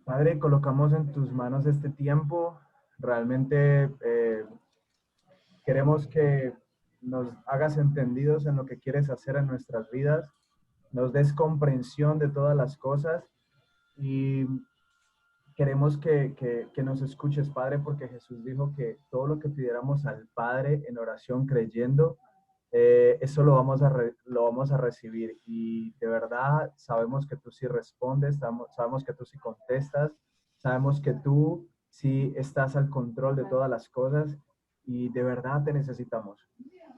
Padre, colocamos en tus manos este tiempo. Realmente queremos que nos hagas entendidos en lo que quieres hacer en nuestras vidas, nos des comprensión de todas las cosas y queremos que nos escuches, Padre, porque Jesús dijo que todo lo que pidiéramos al Padre en oración creyendo, eso lo vamos a recibir. Y de verdad sabemos que tú sí respondes, sabemos que tú sí contestas, sabemos que tú sí estás al control de todas las cosas y de verdad te necesitamos.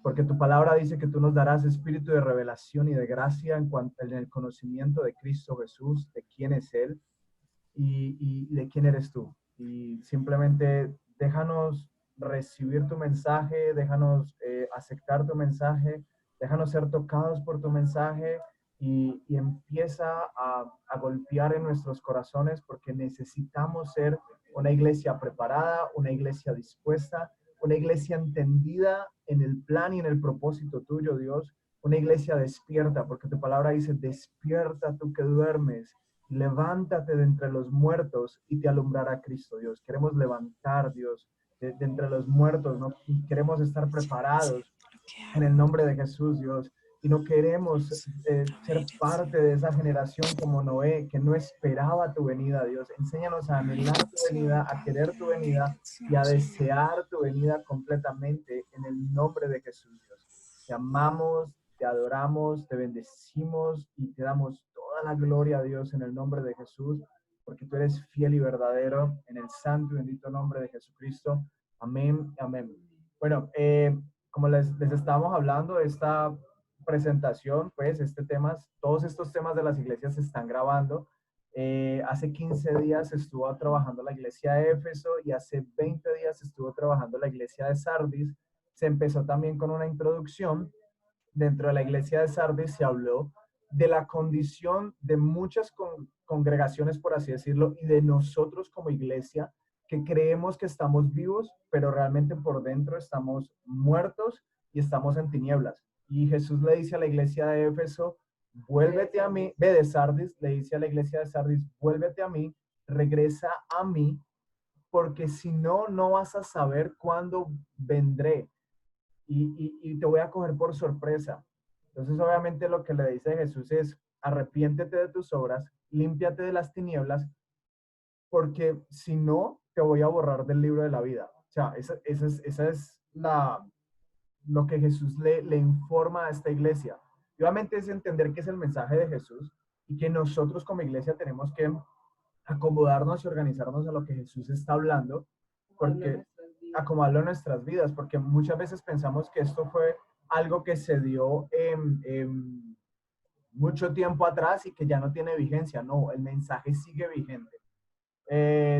Porque tu palabra dice que tú nos darás espíritu de revelación y de gracia en el conocimiento de Cristo Jesús, de quién es Él y de quién eres tú. Y simplemente déjanos recibir tu mensaje, déjanos aceptar tu mensaje, déjanos ser tocados por tu mensaje y empieza a golpear en nuestros corazones porque necesitamos ser una iglesia preparada, una iglesia dispuesta, una iglesia entendida en el plan y en el propósito tuyo, Dios, una iglesia despierta, porque tu palabra dice, despierta tú que duermes, levántate de entre los muertos y te alumbrará Cristo, Dios. Queremos levantar, Dios, de entre los muertos, ¿no? Queremos estar preparados en el nombre de Jesús, Dios. Y no queremos ser parte de esa generación como Noé, que no esperaba tu venida, Dios. Enséñanos a anhelar tu venida, a querer tu venida y a desear tu venida completamente en el nombre de Jesús, Dios. Te amamos, te adoramos, te bendecimos y te damos toda la gloria a Dios en el nombre de Jesús, porque tú eres fiel y verdadero en el santo y bendito nombre de Jesucristo. Amén, amén. Bueno, como les estábamos hablando, esta presentación, pues este tema, todos estos temas de las iglesias se están grabando. Hace 15 días estuvo trabajando la iglesia de Éfeso y hace 20 días estuvo trabajando la iglesia de Sardis. Se empezó también con una introducción. Dentro de la iglesia de Sardis se habló de la condición de muchas congregaciones, por así decirlo, y de nosotros como iglesia, que creemos que estamos vivos, pero realmente por dentro estamos muertos y estamos en tinieblas. Y Jesús le dice a la iglesia de Éfeso, vuélvete a mí, ve de Sardis, le dice a la iglesia de Sardis, vuélvete a mí, regresa a mí, porque si no, no vas a saber cuándo vendré y te voy a coger por sorpresa. Entonces, obviamente, lo que le dice Jesús es, arrepiéntete de tus obras, límpiate de las tinieblas, porque si no, te voy a borrar del libro de la vida. O sea, esa es lo que Jesús le informa a esta iglesia. Y obviamente es entender que es el mensaje de Jesús y que nosotros como iglesia tenemos que acomodarnos y organizarnos a lo que Jesús está hablando, porque acomodarlo en nuestras vidas, porque muchas veces pensamos que esto fue algo que se dio en mucho tiempo atrás y que ya no tiene vigencia. No, el mensaje sigue vigente.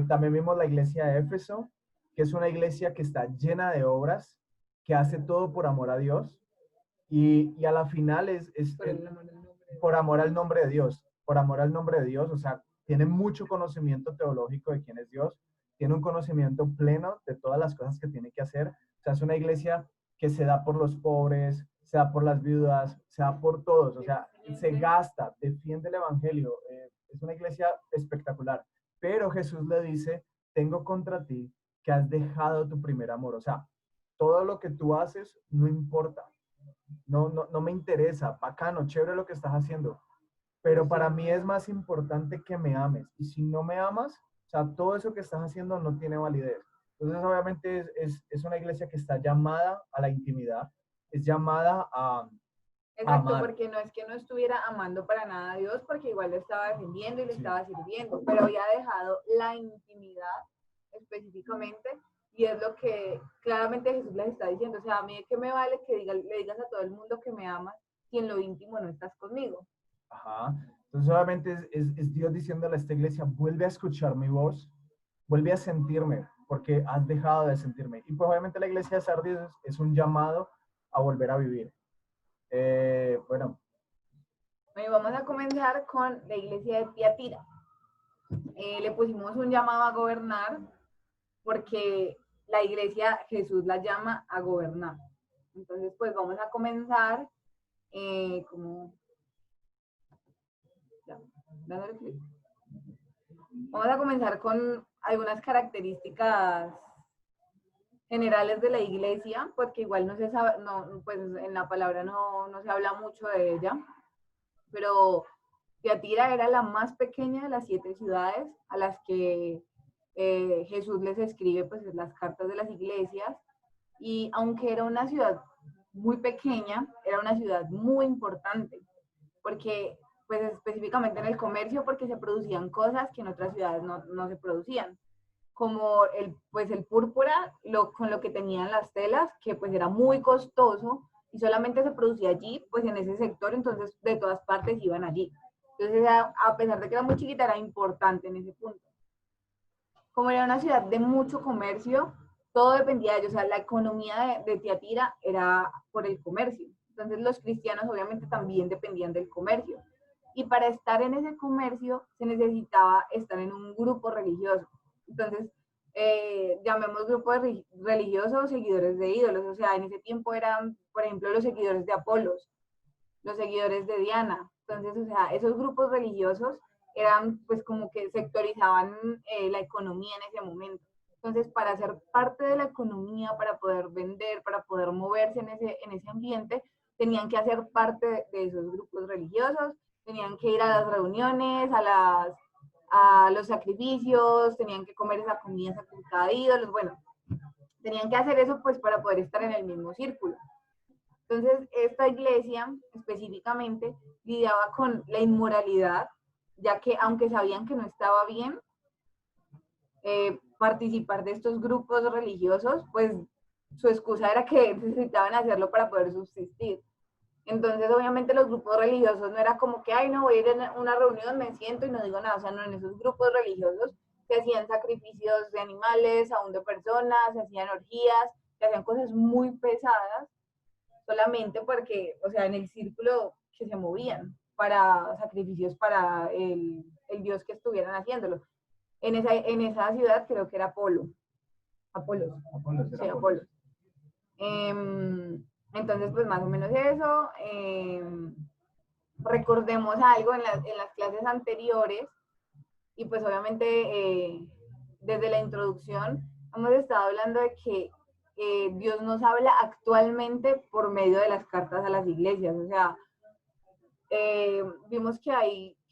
También vimos la iglesia de Éfeso, que es una iglesia que está llena de obras, que hace todo por amor a Dios y a la final por amor al nombre de Dios, por amor al nombre de Dios, o sea, tiene mucho conocimiento teológico de quién es Dios, tiene un conocimiento pleno de todas las cosas que tiene que hacer, o sea, es una iglesia que se da por los pobres, se da por las viudas, se da por todos, o sea, se gasta, defiende el evangelio, es una iglesia espectacular, pero Jesús le dice, tengo contra ti que has dejado tu primer amor, o sea, todo lo que tú haces no importa, no me interesa, bacano, chévere lo que estás haciendo, pero para mí es más importante que me ames. Y si no me amas, o sea, todo eso que estás haciendo no tiene validez. Entonces, obviamente, es una iglesia que está llamada a la intimidad, es llamada a Exacto, amar. porque no es que no estuviera amando para nada a Dios, porque igual lo estaba defendiendo y le estaba sirviendo, pero había dejado la intimidad específicamente, y es lo que claramente Jesús les está diciendo. O sea, a mí qué me vale que le digas a todo el mundo que me amas si en lo íntimo no estás conmigo. Ajá. Entonces, obviamente, es Dios diciéndole a esta iglesia, vuelve a escuchar mi voz, vuelve a sentirme, porque has dejado de sentirme. Y pues, obviamente, la iglesia de Sardis es un llamado a volver a vivir. Bueno, Vamos a comenzar con la iglesia de Tiatira. Le pusimos un llamado a gobernar porque la iglesia Jesús la llama a gobernar. Entonces, pues vamos a comenzar como... Ya, dándole clic. Vamos a comenzar con algunas características generales de la iglesia, porque igual no se sabe, no, pues en la palabra no se habla mucho de ella, pero Tiatira era la más pequeña de las 7 ciudades a las que Jesús les escribe pues las cartas de las iglesias, y aunque era una ciudad muy pequeña, era una ciudad muy importante, porque pues específicamente en el comercio, porque se producían cosas que en otras ciudades no se producían, como pues el púrpura, con lo que tenían las telas, que pues era muy costoso y solamente se producía allí, pues en ese sector, entonces de todas partes iban allí. Entonces, a pesar de que era muy chiquita, era importante en ese punto. Como era una ciudad de mucho comercio, todo dependía de ellos, o sea, la economía de Tiatira era por el comercio. Entonces los cristianos obviamente también dependían del comercio. Y para estar en ese comercio se necesitaba estar en un grupo religioso. Entonces, llamemos grupos religiosos seguidores de ídolos. O sea, en ese tiempo eran, por ejemplo, los seguidores de Apolos, los seguidores de Diana. Entonces, o sea, esos grupos religiosos eran pues como que sectorizaban la economía en ese momento. Entonces, para ser parte de la economía, para poder vender, para poder moverse en ese ambiente, tenían que hacer parte de esos grupos religiosos, tenían que ir a las reuniones, a los sacrificios, tenían que comer esa comida sacrificada de ídolos, bueno, tenían que hacer eso pues para poder estar en el mismo círculo. Entonces, esta iglesia específicamente lidiaba con la inmoralidad, ya que aunque sabían que no estaba bien participar de estos grupos religiosos, pues su excusa era que necesitaban hacerlo para poder subsistir. Entonces, obviamente, los grupos religiosos no era como que, ay, no, voy a ir a una reunión, me siento y no digo nada. O sea, no, en esos grupos religiosos se hacían sacrificios de animales, aún de personas, se hacían orgías, se hacían cosas muy pesadas solamente porque, o sea, en el círculo que se movían para sacrificios para el dios que estuvieran haciéndolo. En esa ciudad creo que era Apolos. Sí, Apolos. Entonces, pues más o menos eso. Recordemos algo en las clases anteriores y pues obviamente desde la introducción hemos estado hablando de que Dios nos habla actualmente por medio de las cartas a las iglesias. O sea, vimos que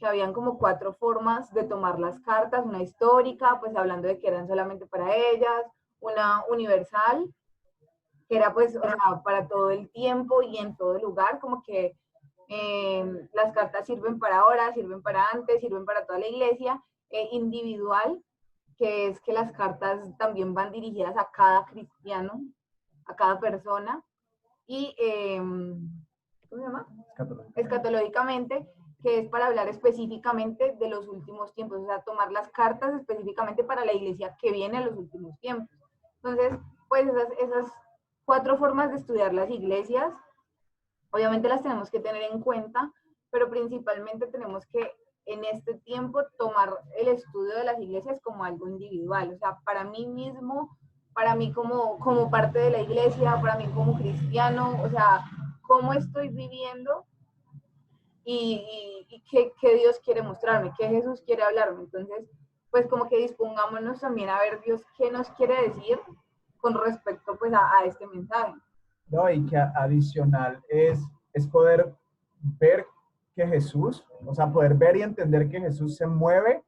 habían como 4 formas de tomar las cartas, una histórica, pues hablando de que eran solamente para ellas, una universal, que era pues, o sea, para todo el tiempo y en todo lugar, como que las cartas sirven para ahora, sirven para antes, sirven para toda la iglesia, individual, que es que las cartas también van dirigidas a cada cristiano, a cada persona, y ¿cómo se llama? Escatológicamente, que es para hablar específicamente de los últimos tiempos, o sea, tomar las cartas específicamente para la iglesia que viene en los últimos tiempos. Entonces, pues esas 4 formas de estudiar las iglesias, obviamente las tenemos que tener en cuenta, pero principalmente tenemos que en este tiempo tomar el estudio de las iglesias como algo individual, o sea, para mí mismo, para mí como parte de la iglesia, para mí como cristiano, o sea, cómo estoy viviendo y qué Dios quiere mostrarme, qué Jesús quiere hablarme. Entonces, pues como que dispongámonos también a ver Dios qué nos quiere decir con respecto pues a este mensaje. No, y que adicional es poder ver que Jesús, o sea, poder ver y entender que Jesús se mueve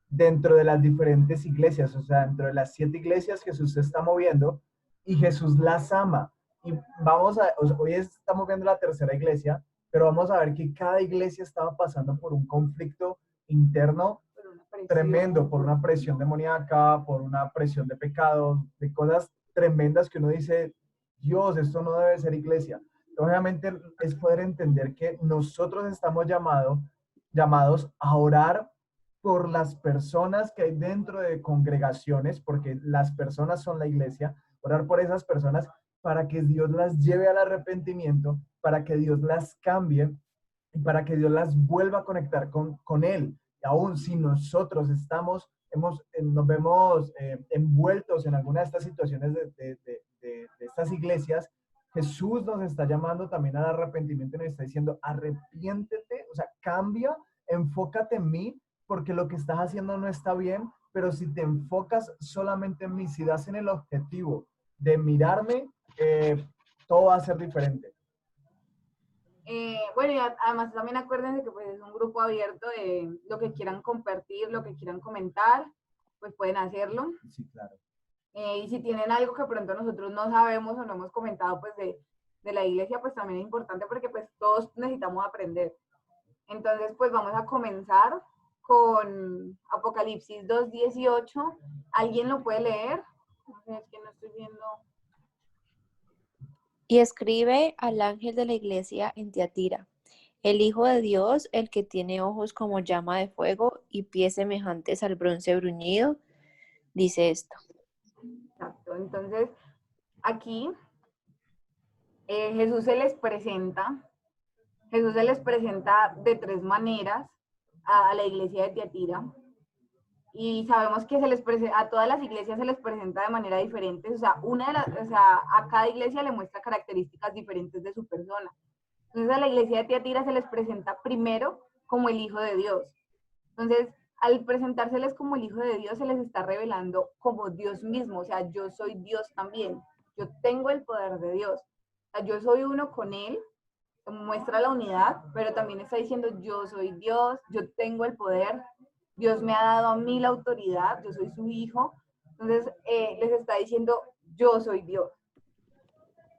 dentro de las diferentes iglesias, o sea, dentro de las 7 iglesias Jesús se está moviendo y Jesús las ama. Y hoy estamos viendo la tercera iglesia, pero vamos a ver que cada iglesia estaba pasando por un conflicto interno tremendo, por una presión demoníaca, por una presión de pecado, de cosas tremendas que uno dice, Dios, esto no debe ser iglesia. Obviamente es poder entender que nosotros estamos llamados a orar por las personas que hay dentro de congregaciones, porque las personas son la iglesia, orar por esas personas para que Dios las lleve al arrepentimiento, para que Dios las cambie y para que Dios las vuelva a conectar con Él. Y aún si nosotros nos vemos envueltos en alguna de estas situaciones de estas iglesias, Jesús nos está llamando también al arrepentimiento y nos está diciendo, arrepiéntete, o sea, cambia, enfócate en mí, porque lo que estás haciendo no está bien, pero si te enfocas solamente en mí, si das en el objetivo de mirarme, todo va a ser diferente. Bueno, y además también acuérdense que pues es un grupo abierto de lo que quieran compartir, lo que quieran comentar, pues pueden hacerlo. Sí, claro. Y si tienen algo que pronto nosotros no sabemos o no hemos comentado pues de la iglesia, pues también es importante porque pues todos necesitamos aprender. Entonces pues vamos a comenzar con Apocalipsis 2:18. ¿Alguien lo puede leer? No sé, es que no estoy viendo. Y escribe al ángel de la iglesia en Tiatira, el Hijo de Dios, el que tiene ojos como llama de fuego y pies semejantes al bronce bruñido, dice esto. Exacto. Entonces, aquí Jesús se les presenta de tres maneras a la iglesia de Tiatira. Y sabemos que a todas las iglesias se les presenta de manera diferente. O sea, a cada iglesia le muestra características diferentes de su persona. Entonces, a la iglesia de Tiatira se les presenta primero como el Hijo de Dios. Entonces, al presentárseles como el Hijo de Dios, se les está revelando como Dios mismo. O sea, yo soy Dios también. Yo tengo el poder de Dios. O sea, yo soy uno con Él, muestra la unidad, pero también está diciendo yo soy Dios, yo tengo el poder, Dios me ha dado a mí la autoridad, yo soy su hijo. Entonces, les está diciendo yo soy Dios.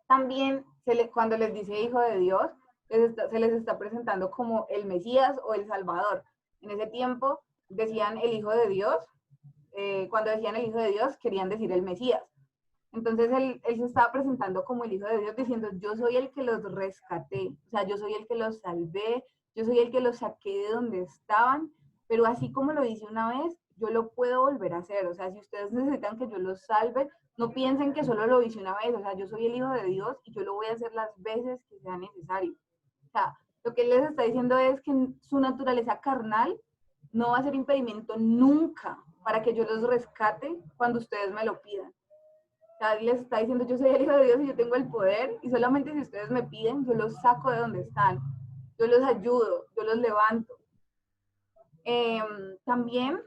También cuando les dice hijo de Dios, se les está presentando como el Mesías o el Salvador. En ese tiempo decían el Hijo de Dios, cuando decían el Hijo de Dios querían decir el Mesías. Entonces él se estaba presentando como el Hijo de Dios diciendo yo soy el que los rescaté, o sea, yo soy el que los salvé, yo soy el que los saqué de donde estaban, pero así como lo hice una vez, yo lo puedo volver a hacer. O sea, si ustedes necesitan que yo los salve, no piensen que solo lo hice una vez. O sea, yo soy el Hijo de Dios y yo lo voy a hacer las veces que sea necesario. O sea, lo que él les está diciendo es que su naturaleza carnal no va a ser impedimento nunca para que yo los rescate cuando ustedes me lo pidan. O sea, él les está diciendo, yo soy el Hijo de Dios y yo tengo el poder, y solamente si ustedes me piden, yo los saco de donde están, yo los ayudo, yo los levanto. También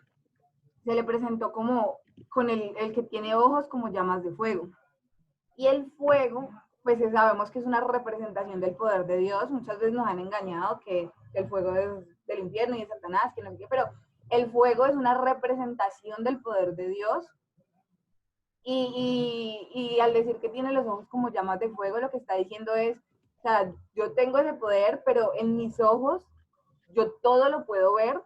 se le presentó como con el que tiene ojos como llamas de fuego. Y el fuego, pues sabemos que es una representación del poder de Dios. Muchas veces nos han engañado que el fuego es del infierno y de Satanás, que no sé qué, pero el fuego es una representación del poder de Dios. Y al decir que tiene los ojos como llamas de fuego, lo que está diciendo es, o sea, yo tengo ese poder, pero en mis ojos yo todo lo puedo ver,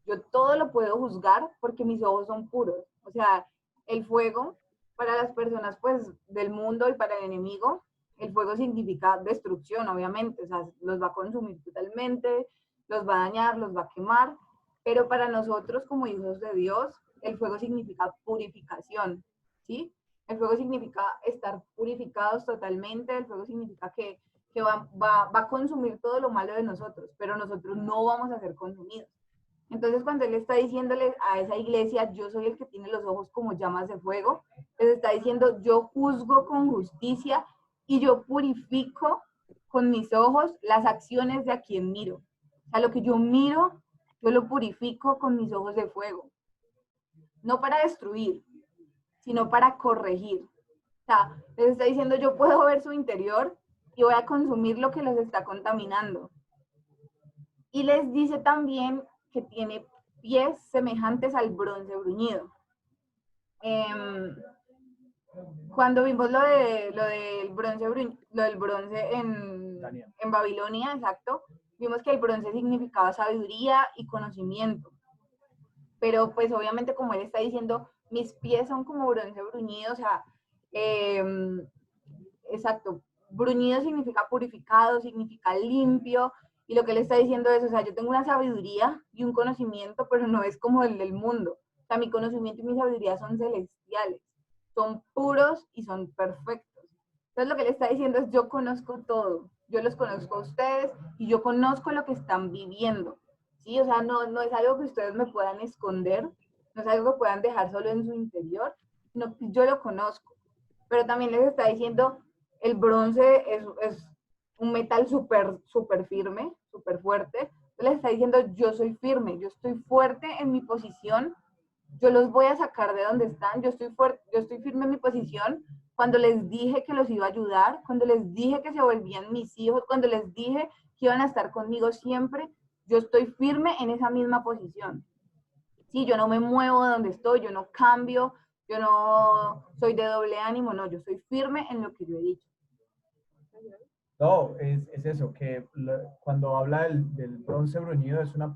yo todo lo puedo juzgar porque mis ojos son puros. O sea, el fuego para las personas pues del mundo y para el enemigo, el fuego significa destrucción, obviamente. O sea, los va a consumir totalmente, los va a dañar, los va a quemar. Pero para nosotros como hijos de Dios, el fuego significa purificación, ¿sí? El fuego significa estar purificados totalmente, el fuego significa que va a consumir todo lo malo de nosotros, pero nosotros no vamos a ser consumidos. Entonces, cuando él está diciéndole a esa iglesia, yo soy el que tiene los ojos como llamas de fuego, les está diciendo, yo juzgo con justicia y yo purifico con mis ojos las acciones de a quien miro. O sea, lo que yo miro, yo lo purifico con mis ojos de fuego. No para destruir, sino para corregir. O sea, les está diciendo, yo puedo ver su interior y voy a consumir lo que los está contaminando. Y les dice también que tiene pies semejantes al bronce bruñido. Cuando vimos lo del bronce en Babilonia, exacto, vimos que el bronce significaba sabiduría y conocimiento. Pero pues obviamente como él está diciendo, mis pies son como bronce bruñido, o sea, exacto, bruñido significa purificado, significa limpio, y lo que él está diciendo es, o sea, yo tengo una sabiduría y un conocimiento, pero no es como el del mundo. O sea, mi conocimiento y mi sabiduría son celestiales, son puros y son perfectos. Entonces lo que él está diciendo es, yo conozco todo, yo los conozco a ustedes y yo conozco lo que están viviendo. ¿Sí? O sea, no es algo que ustedes me puedan esconder, no es algo que puedan dejar solo en su interior, sino que yo lo conozco. Pero también les está diciendo, el bronce es un metal súper firme, súper fuerte. Entonces Les está diciendo, yo soy firme, yo estoy fuerte en mi posición, yo los voy a sacar de donde están, yo estoy fuerte, yo estoy firme en mi posición. Cuando les dije que los iba a ayudar, cuando les dije que se volvían mis hijos, cuando les dije que iban a estar conmigo siempre, yo estoy firme en esa misma posición. Sí, yo no me muevo de donde estoy, yo no cambio, yo no soy de doble ánimo, no, yo soy firme en lo que yo he dicho. No, es eso, que cuando habla del bronce bruñido, es una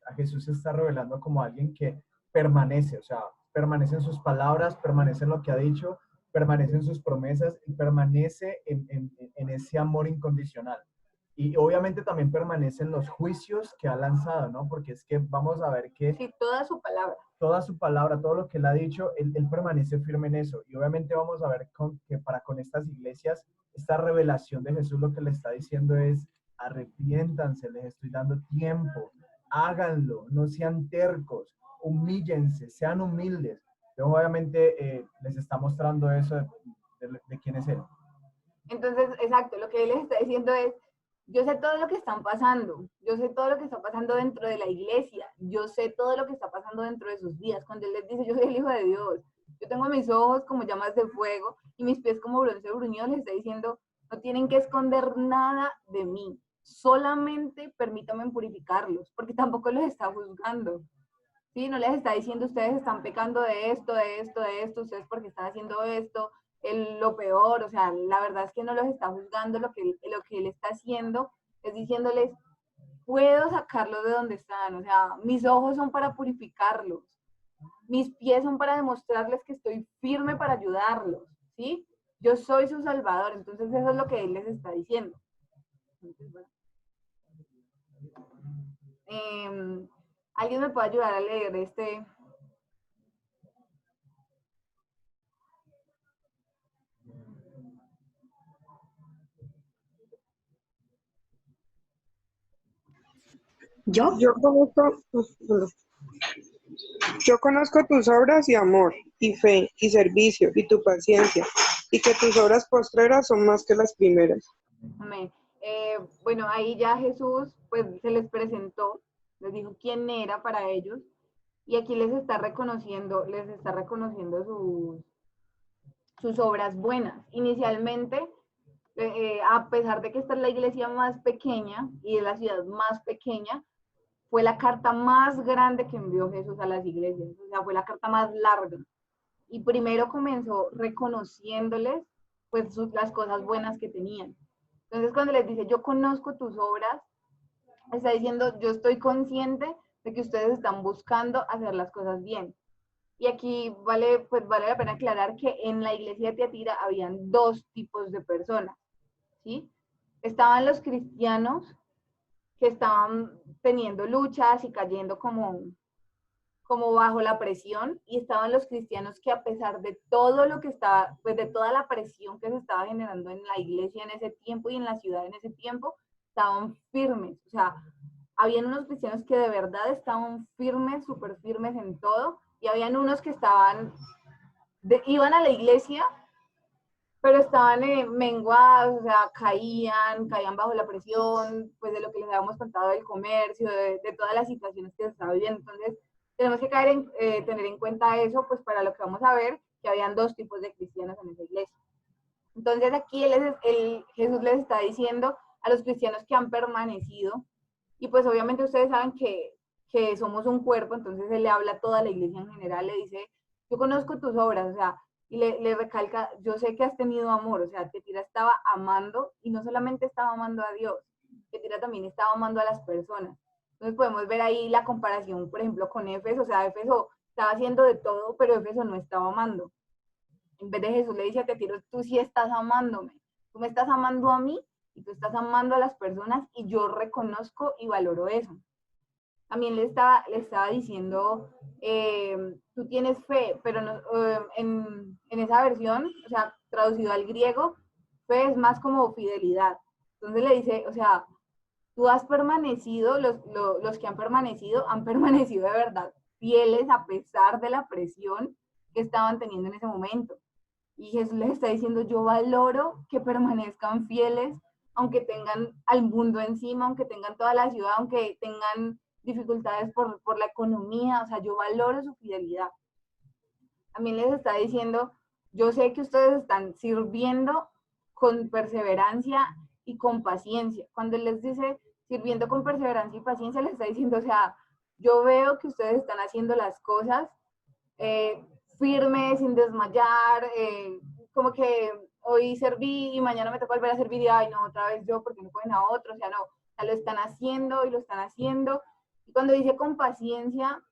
a Jesús se está revelando como alguien que permanece, o sea, permanece en sus palabras, permanece en lo que ha dicho, permanece en sus promesas y permanece en ese amor incondicional. Y obviamente también permanece en los juicios que ha lanzado, ¿no? Porque es que vamos a ver que Sí, toda su palabra, todo lo que él ha dicho, él permanece firme en eso. Y obviamente vamos a ver que con estas iglesias, esta revelación de Jesús lo que le está diciendo es, arrepiéntanse, les estoy dando tiempo, háganlo, no sean tercos, humíllense, sean humildes. Entonces, obviamente les está mostrando eso de quién es él. Entonces, exacto, lo que él les está diciendo es, yo sé todo lo que están pasando, yo sé todo lo que está pasando dentro de la iglesia, yo sé todo lo que está pasando dentro de sus vidas. Cuando él les dice, yo soy el Hijo de Dios, yo tengo mis ojos como llamas de fuego y mis pies como bronce bruñido, les está diciendo, no tienen que esconder nada de mí, solamente permítanme purificarlos, porque tampoco los está juzgando. ¿Sí? No les está diciendo, ustedes están pecando de esto, de esto, de esto, ustedes porque están haciendo esto, lo peor, o sea, la verdad es que no los está juzgando, lo que él está haciendo es diciéndoles, puedo sacarlos de donde están, o sea, mis ojos son para purificarlos, mis pies son para demostrarles que estoy firme para ayudarlos, ¿sí? Yo soy su salvador, entonces eso es lo que él les está diciendo. Entonces, bueno. ¿Alguien me puede ayudar a leer este? ¿Yo? Yo conozco tus obras y amor, y fe, y servicio, y tu paciencia, y que tus obras postreras son más que las primeras. Amén. Bueno, ahí ya Jesús pues se les presentó, les dijo quién era para ellos, y aquí les está reconociendo sus obras buenas. Inicialmente, a pesar de que esta es la iglesia más pequeña y es la ciudad más pequeña, fue la carta más grande que envió Jesús a las iglesias, o sea, fue la carta más larga. Y primero comenzó reconociéndoles pues las cosas buenas que tenían. Entonces cuando les dice, yo conozco tus obras, está diciendo, yo estoy consciente de que ustedes están buscando hacer las cosas bien. Y aquí vale la pena aclarar que en la iglesia de Tiatira habían dos tipos de personas, ¿sí? Estaban los cristianos que estaban teniendo luchas y cayendo como bajo la presión, y estaban los cristianos que a pesar de todo lo que estaba, pues de toda la presión que se estaba generando en la iglesia en ese tiempo y en la ciudad en ese tiempo, estaban firmes. O sea, habían unos cristianos que de verdad estaban firmes, súper firmes en todo, y habían unos que iban a la iglesia, pero estaban menguados, o sea, caían bajo la presión, pues de lo que les habíamos contado del comercio, de todas las situaciones que se estaba viviendo. Entonces, tenemos que tener en cuenta eso, pues para lo que vamos a ver, que habían dos tipos de cristianos en esa iglesia. Entonces, aquí Jesús les está diciendo a los cristianos que han permanecido, y pues obviamente ustedes saben que somos un cuerpo, entonces él le habla a toda la iglesia en general, le dice, yo conozco tus obras, o sea, y le recalca, yo sé que has tenido amor, o sea, Tiatira estaba amando, y no solamente estaba amando a Dios, Tiatira también estaba amando a las personas. Entonces podemos ver ahí la comparación, por ejemplo, con Éfeso, o sea, Éfeso estaba haciendo de todo, pero Éfeso no estaba amando. En vez de Jesús le dice a Tiatira, tú sí estás amándome, tú me estás amando a mí, y tú estás amando a las personas, y yo reconozco y valoro eso. También le estaba diciendo, tú tienes fe, pero no, en esa versión, o sea, traducido al griego, fe es más como fidelidad. Entonces le dice, o sea, tú has permanecido, los que han permanecido de verdad fieles a pesar de la presión que estaban teniendo en ese momento. Y Jesús les está diciendo, yo valoro que permanezcan fieles aunque tengan al mundo encima, aunque tengan toda la ciudad, aunque tengan dificultades por la economía, o sea, yo valoro su fidelidad. También les está diciendo, yo sé que ustedes están sirviendo con perseverancia y con paciencia. Cuando les dice sirviendo con perseverancia y paciencia, les está diciendo, o sea, yo veo que ustedes están haciendo las cosas firmes, sin desmayar, como que hoy serví y mañana me toca volver a servir y ay no, otra vez yo porque no pueden a otro, o sea, no, o sea, lo están haciendo y lo están haciendo. Y cuando dice con paciencia,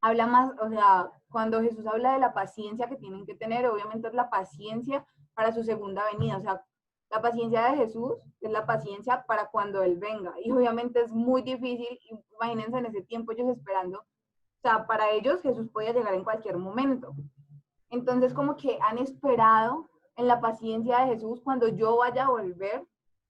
habla más, o sea, cuando Jesús habla de la paciencia que tienen que tener, obviamente es la paciencia para su segunda venida, o sea, la paciencia de Jesús es la paciencia para cuando Él venga, y obviamente es muy difícil, imagínense en ese tiempo ellos esperando, o sea, para ellos Jesús podía llegar en cualquier momento, entonces como que han esperado en la paciencia de Jesús cuando yo vaya a volver,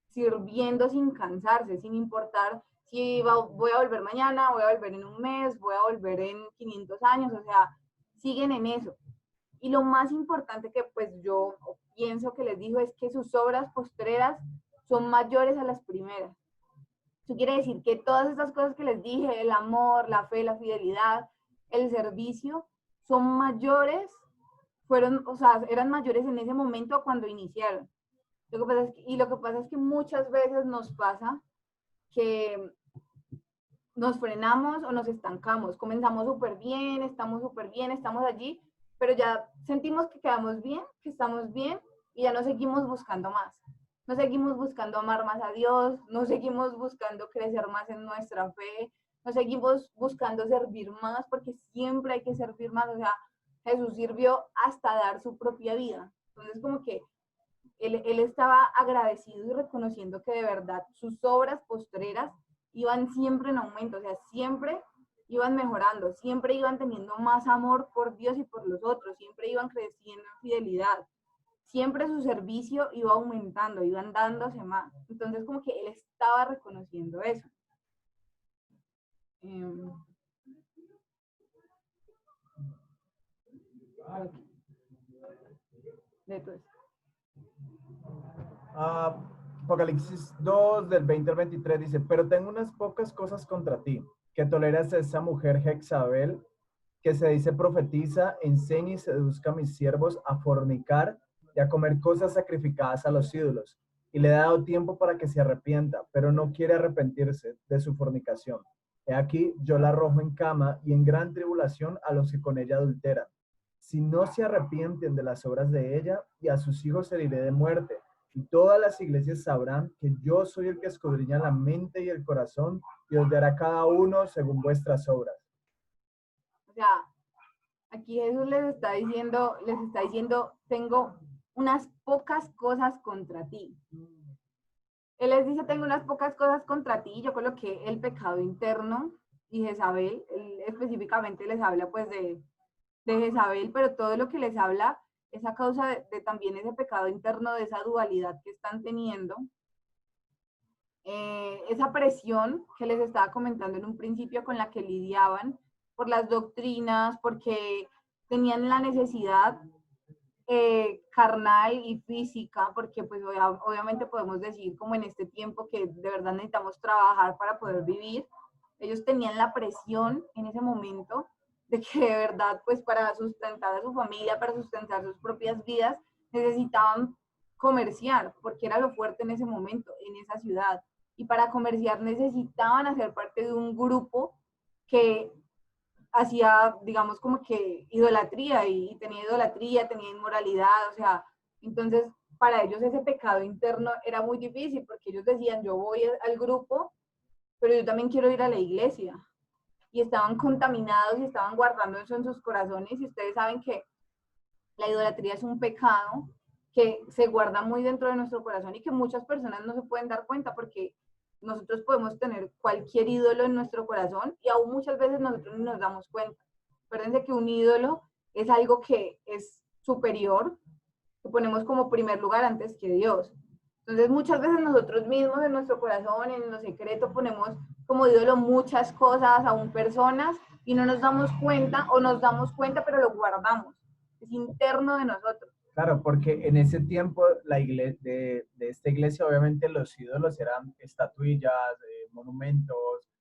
sirviendo sin cansarse, sin importar si voy a volver mañana, voy a volver en un mes, voy a volver en 500 años, o sea, siguen en eso. Y lo más importante que pues yo pienso que les dijo es que sus obras postreras son mayores a las primeras. Eso quiere decir que todas estas cosas que les dije, el amor, la fe, la fidelidad, el servicio, son mayores, fueron, o sea, eran mayores en ese momento cuando iniciaron. Lo que pasa es que muchas veces nos pasa que nos frenamos o nos estancamos. Comenzamos súper bien, estamos allí, pero ya sentimos que quedamos bien, que estamos bien y ya no seguimos buscando más. No seguimos buscando amar más a Dios, no seguimos buscando crecer más en nuestra fe, no seguimos buscando servir más porque siempre hay que servir más. O sea, Jesús sirvió hasta dar su propia vida. Entonces, como que él estaba agradecido y reconociendo que de verdad sus obras postreras iban siempre en aumento, o sea, siempre iban mejorando, siempre iban teniendo más amor por Dios y por los otros, siempre iban creciendo en fidelidad, siempre su servicio iba aumentando, iban dándose más. Entonces, como que él estaba reconociendo eso. Apocalipsis 2 del 20 al 23 dice, pero tengo unas pocas cosas contra ti, que toleras a esa mujer Jezabel, que se dice profetiza, enseña y seduzca a mis siervos a fornicar y a comer cosas sacrificadas a los ídolos, y le he dado tiempo para que se arrepienta, pero no quiere arrepentirse de su fornicación. He aquí, yo la arrojo en cama y en gran tribulación a los que con ella adulteran. Si no se arrepienten de las obras de ella, y a sus hijos heriré de muerte. Y todas las iglesias sabrán que yo soy el que escudriña la mente y el corazón, y os dará cada uno según vuestras obras. O sea, aquí Jesús les está diciendo, tengo unas pocas cosas contra ti. Él les dice, tengo unas pocas cosas contra ti. Yo coloqué el pecado interno y Jezabel. Él específicamente les habla pues de Jezabel, pero todo lo que les habla es a causa de también ese pecado interno, de esa dualidad que están teniendo. Esa presión que les estaba comentando en un principio con la que lidiaban por las doctrinas, porque tenían la necesidad carnal y física, porque pues obviamente podemos decir como en este tiempo que de verdad necesitamos trabajar para poder vivir. Ellos tenían la presión en ese momento de que de verdad pues para sustentar a su familia, para sustentar sus propias vidas, necesitaban comerciar, porque era lo fuerte en ese momento, en esa ciudad. Y para comerciar necesitaban hacer parte de un grupo que hacía, digamos, como que idolatría y tenía idolatría, tenía inmoralidad, o sea, entonces para ellos ese pecado interno era muy difícil porque ellos decían, yo voy al grupo, pero yo también quiero ir a la iglesia. Y estaban contaminados y estaban guardando eso en sus corazones y ustedes saben que la idolatría es un pecado que se guarda muy dentro de nuestro corazón y que muchas personas no se pueden dar cuenta porque nosotros podemos tener cualquier ídolo en nuestro corazón y aún muchas veces nosotros no nos damos cuenta. Acuérdense que un ídolo es algo que es superior, que ponemos como primer lugar antes que Dios. Entonces muchas veces nosotros mismos en nuestro corazón, en lo secreto, ponemos como ídolo muchas cosas, aún personas, y no nos damos cuenta, o nos damos cuenta pero lo guardamos. Es interno de nosotros. Claro, porque en ese tiempo de esta iglesia obviamente los ídolos eran estatuillas, monumentos,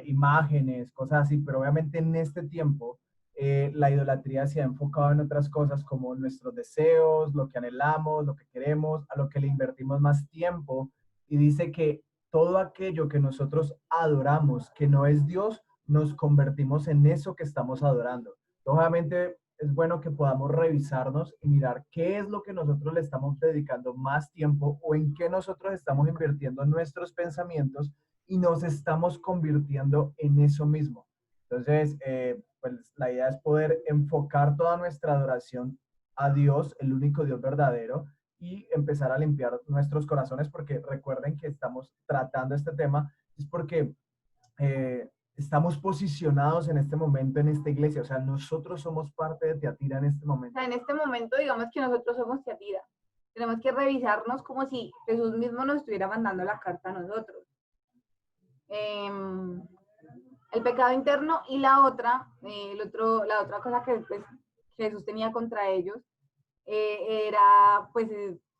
imágenes, cosas así, pero obviamente en este tiempo la idolatría se ha enfocado en otras cosas como nuestros deseos, lo que anhelamos, lo que queremos, a lo que le invertimos más tiempo, y dice que todo aquello que nosotros adoramos, que no es Dios, nos convertimos en eso que estamos adorando. Obviamente es bueno que podamos revisarnos y mirar qué es lo que nosotros le estamos dedicando más tiempo o en qué nosotros estamos invirtiendo nuestros pensamientos y nos estamos convirtiendo en eso mismo. Entonces, pues la idea es poder enfocar toda nuestra adoración a Dios, el único Dios verdadero, y empezar a limpiar nuestros corazones, porque recuerden que estamos tratando este tema, es porque estamos posicionados en este momento en esta iglesia, o sea, nosotros somos parte de Teatira en este O momento. sea, en este momento, digamos que nosotros somos Teatira. Tenemos que revisarnos como si Jesús mismo nos estuviera mandando la carta a nosotros. El pecado interno y la otra cosa que pues, Jesús tenía contra ellos era pues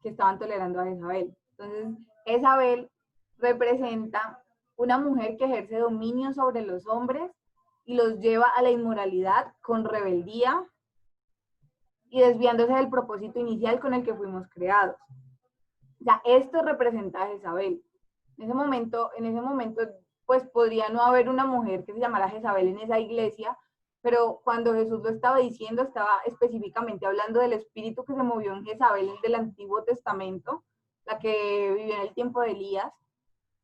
que estaban tolerando a Jezabel. Entonces, Jezabel representa una mujer que ejerce dominio sobre los hombres y los lleva a la inmoralidad con rebeldía y desviándose del propósito inicial con el que fuimos creados. O sea, esto representa a Jezabel. En ese momento, pues podría no haber una mujer que se llamara Jezabel en esa iglesia, pero cuando Jesús lo estaba diciendo, estaba específicamente hablando del espíritu que se movió en Jezabel del Antiguo Testamento, la que vivió en el tiempo de Elías,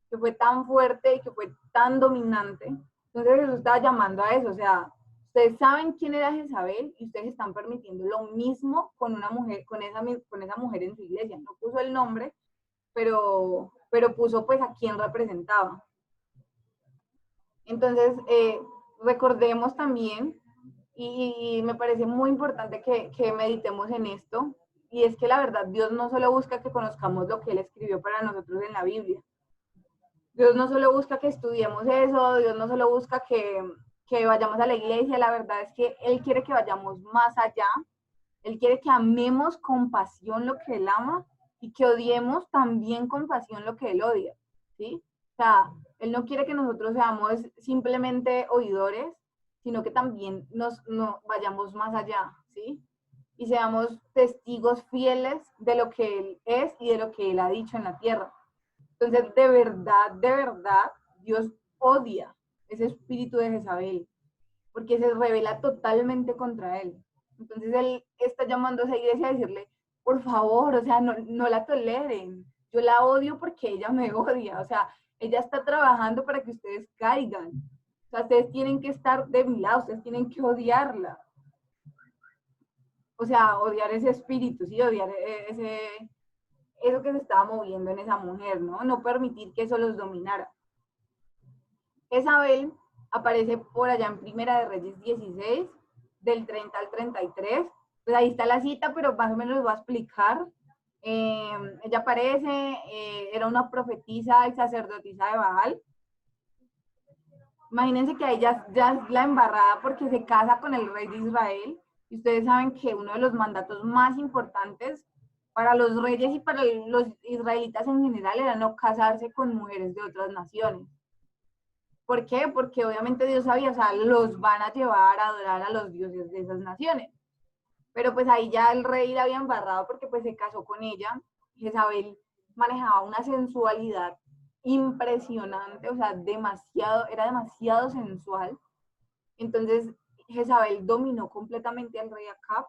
que fue tan fuerte y que fue tan dominante. Entonces Jesús estaba llamando a eso, o sea, ustedes saben quién era Jezabel y ustedes están permitiendo lo mismo con una mujer, con esa mujer en su iglesia. No puso el nombre, pero puso pues a quién representaba. Entonces, recordemos también, y me parece muy importante que meditemos en esto, y es que la verdad Dios no solo busca que conozcamos lo que Él escribió para nosotros en la Biblia. Dios no solo busca que estudiemos eso, Dios no solo busca que vayamos a la iglesia, la verdad es que Él quiere que vayamos más allá, Él quiere que amemos con pasión lo que Él ama y que odiemos también con pasión lo que Él odia, ¿sí? O sea, Él no quiere que nosotros seamos simplemente oidores, sino que también nos vayamos más allá, ¿sí? Y seamos testigos fieles de lo que Él es y de lo que Él ha dicho en la tierra. Entonces, de verdad, Dios odia ese espíritu de Jezabel, porque se revela totalmente contra Él. Entonces, Él está llamando a esa iglesia a decirle, por favor, o sea, no la toleren. Yo la odio porque ella me odia. O sea, ella está trabajando para que ustedes caigan. O sea, ustedes tienen que estar de mi lado, ustedes tienen que odiarla. O sea, odiar ese espíritu, sí, odiar eso que se estaba moviendo en esa mujer, ¿no? No permitir que eso los dominara. Jezabel aparece por allá en Primera de Reyes 16, del 30 al 33. Pues ahí está la cita, pero más o menos les voy a explicar. Ella aparece, era una profetisa y sacerdotisa de Baal. Imagínense que a ella ya es la embarrada porque se casa con el rey de Israel. Y ustedes saben que uno de los mandatos más importantes para los reyes y para los israelitas en general era no casarse con mujeres de otras naciones. ¿Por qué? Porque obviamente Dios sabía, o sea, los van a llevar a adorar a los dioses de esas naciones. Pero pues ahí ya el rey la había embarrado porque pues se casó con ella. Jezabel manejaba una sensualidad impresionante, o sea, era demasiado sensual. Entonces Jezabel dominó completamente al rey Acab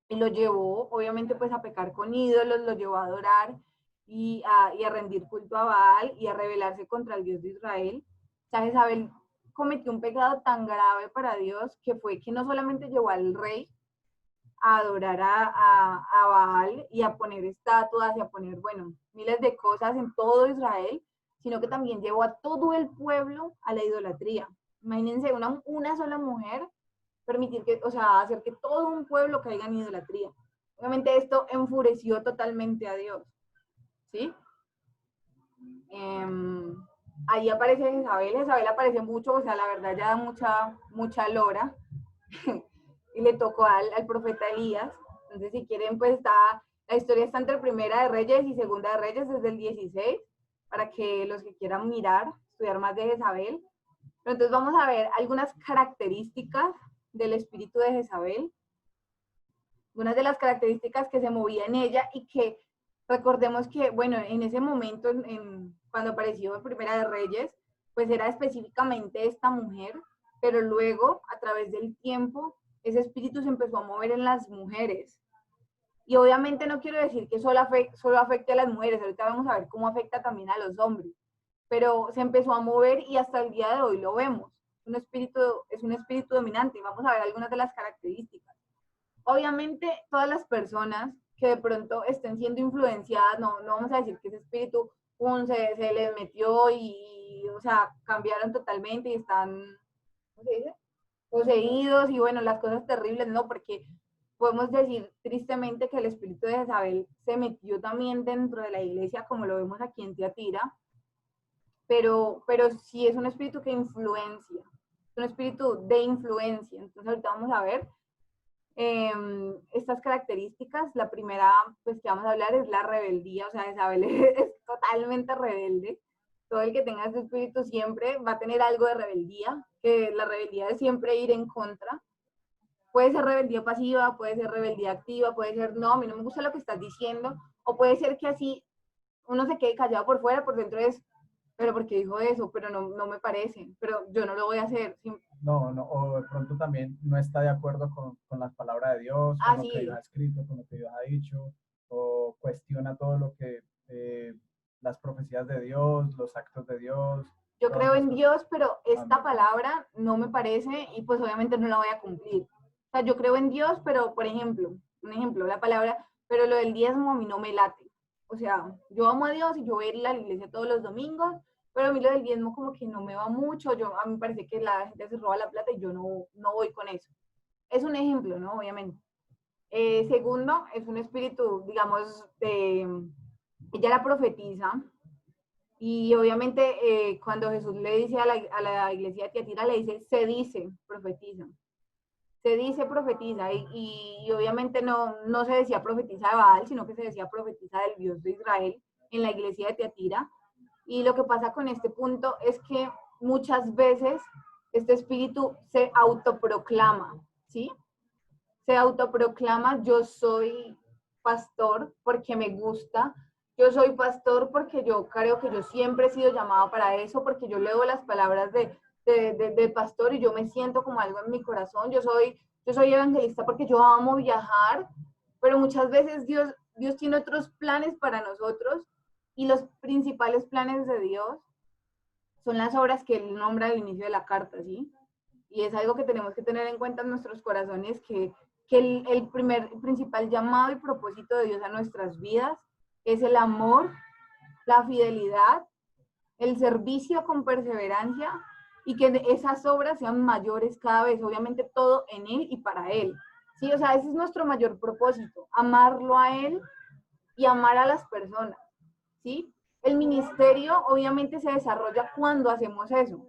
y lo llevó, obviamente, pues a pecar con ídolos, lo llevó a adorar y a rendir culto a Baal y a rebelarse contra el Dios de Israel. O sea, Jezabel cometió un pecado tan grave para Dios que fue que no solamente llevó al rey a adorar a Baal y a poner estatuas y a poner, bueno, miles de cosas en todo Israel, sino que también llevó a todo el pueblo a la idolatría. Imagínense una sola mujer permitir que, o sea, hacer que todo un pueblo caiga en idolatría. Obviamente esto enfureció totalmente a Dios, ¿sí? Ahí aparece Jezabel aparece mucho, o sea, la verdad ya da mucha lora. y le tocó al profeta Elías. Entonces, si quieren, pues la historia está entre Primera de Reyes y Segunda de Reyes desde el 16, para que los que quieran mirar, estudiar más de Jezabel. Pero entonces vamos a ver algunas características del espíritu de Jezabel, unas de las características que se movía en ella y que recordemos que, bueno, en ese momento, cuando apareció en Primera de Reyes, pues era específicamente esta mujer, pero luego, a través del tiempo, ese espíritu se empezó a mover en las mujeres. Y obviamente no quiero decir que solo afecte a las mujeres, ahorita vamos a ver cómo afecta también a los hombres, pero se empezó a mover y hasta el día de hoy lo vemos. Es un espíritu dominante y vamos a ver algunas de las características. Obviamente todas las personas que de pronto estén siendo influenciadas, no vamos a decir que ese espíritu se les metió y, o sea, cambiaron totalmente y están, ¿cómo se dice? Poseídos y bueno, las cosas terribles, no, porque podemos decir tristemente que el espíritu de Jezabel se metió también dentro de la iglesia, como lo vemos aquí en Tiatira, pero sí es un espíritu que influencia, es un espíritu de influencia. Entonces ahorita vamos a ver estas características. La primera, pues, que vamos a hablar es la rebeldía. O sea, Jezabel es totalmente rebelde. Todo el que tenga este espíritu siempre va a tener algo de rebeldía, que la rebeldía es siempre ir en contra. Puede ser rebeldía pasiva, puede ser rebeldía activa, puede ser, no, a mí no me gusta lo que estás diciendo, o puede ser que así uno se quede callado por fuera, por dentro es, pero ¿por qué dijo eso? Pero no me parece, pero yo no lo voy a hacer. No, o de pronto también no está de acuerdo con las palabras de Dios, con lo que Dios ha escrito, con lo que Dios ha dicho, o cuestiona todo lo que, las profecías de Dios, los actos de Dios. Yo creo en Dios, pero esta palabra no me parece y pues obviamente no la voy a cumplir. O sea, yo creo en Dios, pero por ejemplo, la palabra, pero lo del diezmo a mí no me late. O sea, yo amo a Dios y yo voy a ir a la iglesia todos los domingos, pero a mí lo del diezmo como que no me va mucho. A mí me parece que la gente se roba la plata y yo no voy con eso. Es un ejemplo, ¿no? Obviamente. Segundo, es un espíritu, digamos, ella la profetiza. Y obviamente cuando Jesús le dice a la iglesia de Tiatira, le dice, se dice, profetiza. Se dice, profetiza. Y obviamente no se decía profetiza de Baal, sino que se decía profetiza del Dios de Israel en la iglesia de Tiatira. Y lo que pasa con este punto es que muchas veces este espíritu se autoproclama, ¿sí? Se autoproclama, yo soy pastor porque me gusta, yo soy pastor porque yo creo que yo siempre he sido llamado para eso, porque yo leo las palabras de pastor y yo me siento como algo en mi corazón, yo soy evangelista porque yo amo viajar, pero muchas veces Dios tiene otros planes para nosotros y los principales planes de Dios son las obras que Él nombra al inicio de la carta, ¿sí? Y es algo que tenemos que tener en cuenta en nuestros corazones, que el principal llamado y propósito de Dios a nuestras vidas es el amor, la fidelidad, el servicio con perseverancia y que esas obras sean mayores cada vez, obviamente todo en Él y para Él. Sí, o sea, ese es nuestro mayor propósito, amarlo a Él y amar a las personas, ¿sí? El ministerio obviamente se desarrolla cuando hacemos eso,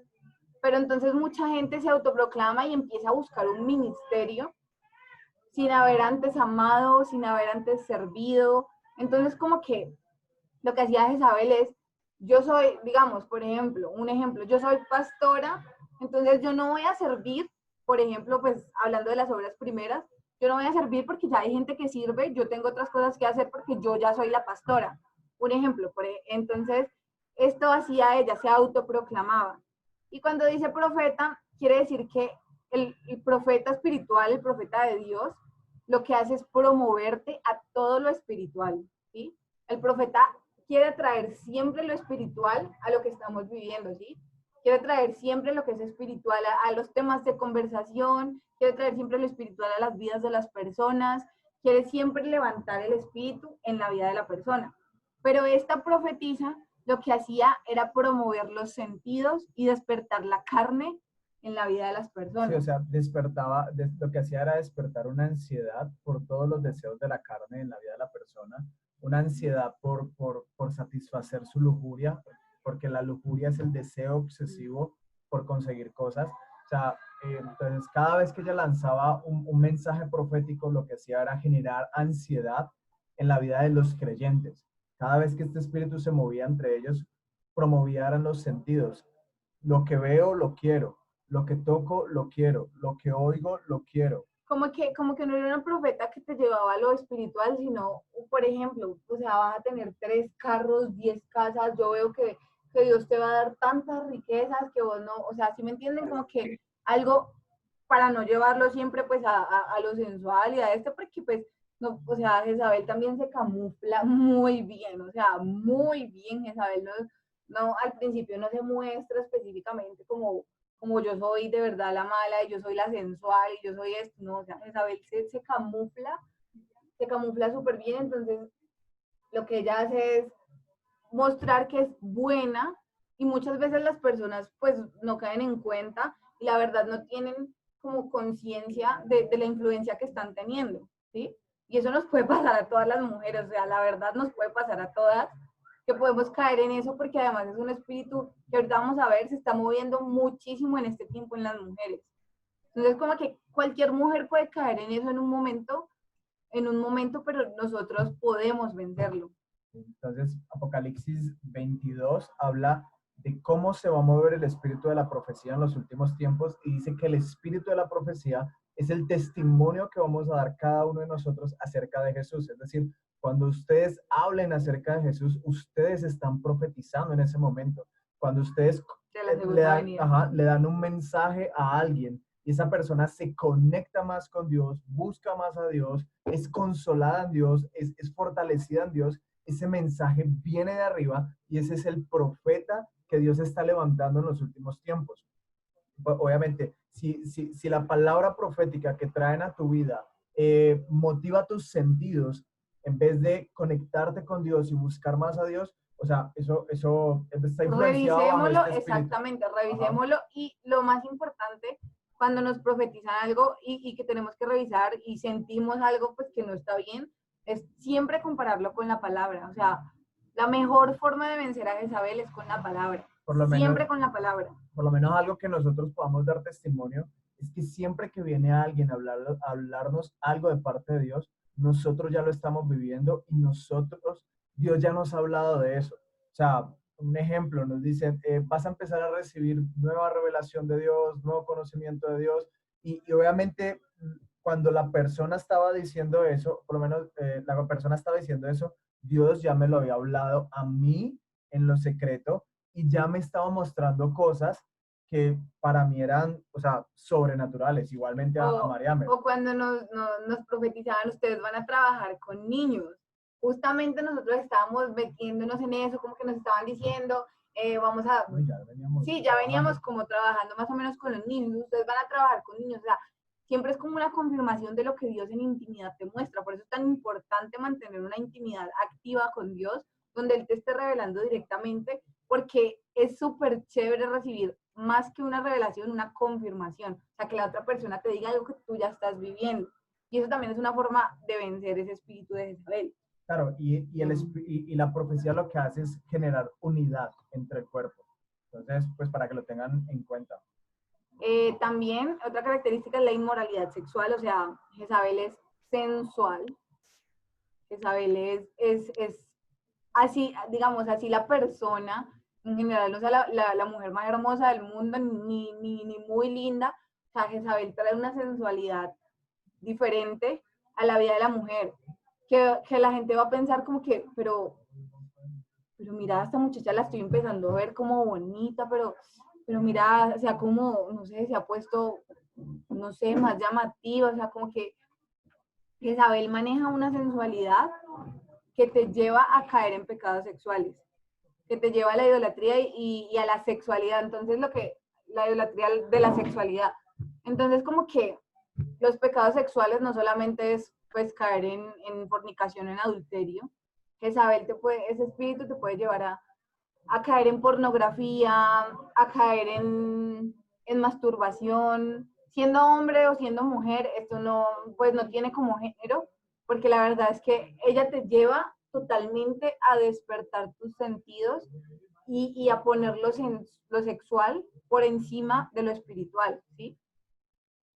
pero entonces mucha gente se autoproclama y empieza a buscar un ministerio sin haber antes amado, sin haber antes servido. Entonces como que lo que hacía Jezabel es, yo soy, digamos, por ejemplo, un ejemplo, yo soy pastora, entonces yo no voy a servir, por ejemplo, pues hablando de las obras primeras, yo no voy a servir porque ya hay gente que sirve, yo tengo otras cosas que hacer porque yo ya soy la pastora. Un ejemplo, entonces esto hacía ella, se autoproclamaba. Y cuando dice profeta, quiere decir que el profeta espiritual, el profeta de Dios, lo que hace es promoverte a todo lo espiritual, ¿sí? El profeta quiere traer siempre lo espiritual a lo que estamos viviendo, ¿sí? Quiere traer siempre lo que es espiritual a los temas de conversación, quiere traer siempre lo espiritual a las vidas de las personas, quiere siempre levantar el espíritu en la vida de la persona. Pero esta profetisa lo que hacía era promover los sentidos y despertar la carne en la vida de las personas. Sí, o sea, lo que hacía era despertar una ansiedad por todos los deseos de la carne en la vida de la persona, una ansiedad por satisfacer su lujuria, porque la lujuria es el deseo obsesivo por conseguir cosas, O sea, entonces cada vez que ella lanzaba un mensaje profético, lo que hacía era generar ansiedad en la vida de los creyentes. Cada vez que este espíritu se movía entre ellos, promovían los sentidos. Lo que veo, lo quiero. Lo que toco, lo quiero. Lo que oigo, lo quiero. Como que no era una profeta que te llevaba a lo espiritual, sino, por ejemplo, o sea, vas a tener 3 carros, 10 casas, yo veo que Dios te va a dar tantas riquezas que vos no, o sea, ¿sí me entienden? Como que algo para no llevarlo siempre pues a lo sensual y a esto, porque pues, no, o sea, Jezabel también se camufla muy bien, o sea, muy bien. Jezabel no, no, al principio no se muestra específicamente como yo soy de verdad la mala y yo soy la sensual y yo soy esto, no, o sea, Isabel se camufla súper bien, entonces lo que ella hace es mostrar que es buena y muchas veces las personas pues no caen en cuenta y la verdad no tienen como conciencia de la influencia que están teniendo, ¿sí? Y eso nos puede pasar a todas las mujeres, o sea, la verdad nos puede pasar a todas, que podemos caer en eso porque además es un espíritu que ahorita vamos a ver, se está moviendo muchísimo en este tiempo en las mujeres. Entonces, como que cualquier mujer puede caer en eso en un momento, pero nosotros podemos vencerlo. Entonces, Apocalipsis 22 habla de cómo se va a mover el espíritu de la profecía en los últimos tiempos y dice que el espíritu de la profecía es el testimonio que vamos a dar cada uno de nosotros acerca de Jesús. Es decir, cuando ustedes hablen acerca de Jesús, ustedes están profetizando en ese momento. Cuando ustedes le dan un mensaje a alguien y esa persona se conecta más con Dios, busca más a Dios, es consolada en Dios, es fortalecida en Dios, ese mensaje viene de arriba y ese es el profeta que Dios está levantando en los últimos tiempos. Obviamente, si la palabra profética que traen a tu vida motiva tus sentidos, en vez de conectarte con Dios y buscar más a Dios, o sea, eso está influenciado bajo este exactamente, revisémoslo. Ajá. Y lo más importante, cuando nos profetizan algo y que tenemos que revisar y sentimos algo pues que no está bien, es siempre compararlo con la palabra. O sea, la mejor forma de vencer a Jezabel es con la palabra. Siempre con la palabra. Por lo menos algo que nosotros podamos dar testimonio es que siempre que viene alguien a hablarnos algo de parte de Dios, nosotros ya lo estamos viviendo y Dios ya nos ha hablado de eso. O sea, un ejemplo, nos dicen, vas a empezar a recibir nueva revelación de Dios, nuevo conocimiento de Dios, y obviamente cuando la persona estaba diciendo eso, por lo menos la persona estaba diciendo eso, Dios ya me lo había hablado a mí en lo secreto y ya me estaba mostrando cosas que para mí eran, o sea, sobrenaturales, igualmente a Mariamer. O cuando nos profetizaban, ustedes van a trabajar con niños. Justamente nosotros estábamos metiéndonos en eso, como que nos estaban diciendo, vamos a... No, ya veníamos como trabajando más o menos con los niños, ustedes van a trabajar con niños, o sea, siempre es como una confirmación de lo que Dios en intimidad te muestra. Por eso es tan importante mantener una intimidad activa con Dios, donde Él te esté revelando directamente, porque es súper chévere recibir más que una revelación, una confirmación. O sea, que la otra persona te diga algo que tú ya estás viviendo. Y eso también es una forma de vencer ese espíritu de Jezabel. Claro, y la profecía lo que hace es generar unidad entre el cuerpo. Entonces, pues para que lo tengan en cuenta. También otra característica es la inmoralidad sexual, o sea, Jezabel es sensual, Jezabel es así, digamos, así la persona, en general, no sea la mujer más hermosa del mundo, ni muy linda, o sea, Jezabel trae una sensualidad diferente a la vida de la mujer, que la gente va a pensar como que, pero mira, esta muchacha la estoy empezando a ver como bonita, pero mira, o sea, como, no sé, se ha puesto, no sé, más llamativa, o sea, como que Jezabel maneja una sensualidad que te lleva a caer en pecados sexuales, que te lleva a la idolatría y a la sexualidad. Entonces, la idolatría de la sexualidad. Entonces, como que los pecados sexuales no solamente es pues caer en fornicación, en adulterio. Jezabel ese espíritu te puede llevar a caer en pornografía, a caer en masturbación, siendo hombre o siendo mujer, esto no, pues no tiene como género, porque la verdad es que ella te lleva totalmente a despertar tus sentidos y a poner lo sexual por encima de lo espiritual, ¿sí?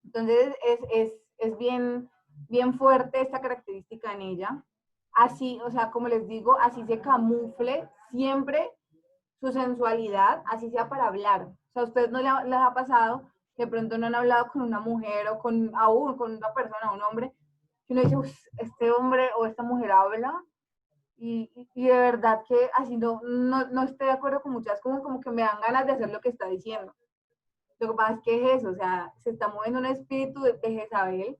Entonces es bien, bien fuerte esta característica en ella. Así, o sea, como les digo, así se camufle siempre su sensualidad, así sea para hablar. O sea, a ustedes no les ha pasado que de pronto no han hablado con una mujer o aún con una persona, un hombre, que uno dice, este hombre o esta mujer habla y de verdad que así no estoy de acuerdo con muchas cosas, como que me dan ganas de hacer lo que está diciendo. Lo que pasa es que es eso, o sea, se está moviendo un espíritu de Jezabel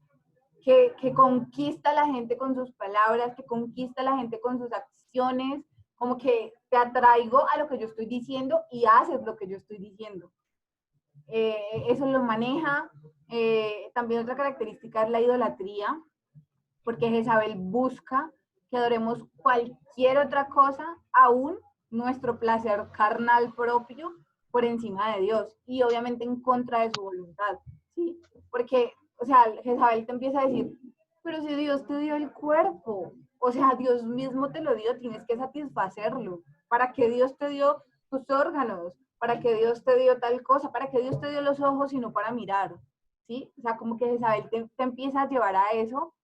que conquista a la gente con sus palabras, que conquista a la gente con sus acciones, como que te atraigo a lo que yo estoy diciendo y haces lo que yo estoy diciendo. Eso lo maneja. También otra característica es la idolatría, porque Jezabel busca que adoremos cualquier otra cosa, aún nuestro placer carnal propio, por encima de Dios y obviamente en contra de su voluntad, ¿sí? Porque, o sea, Jezabel te empieza a decir, pero si Dios te dio el cuerpo, o sea, Dios mismo te lo dio, tienes que satisfacerlo. ¿Para qué Dios te dio tus órganos? ¿Para qué Dios te dio tal cosa? ¿Para qué Dios te dio los ojos y no para mirar? ¿Sí? O sea, como que Jezabel te empieza a llevar a eso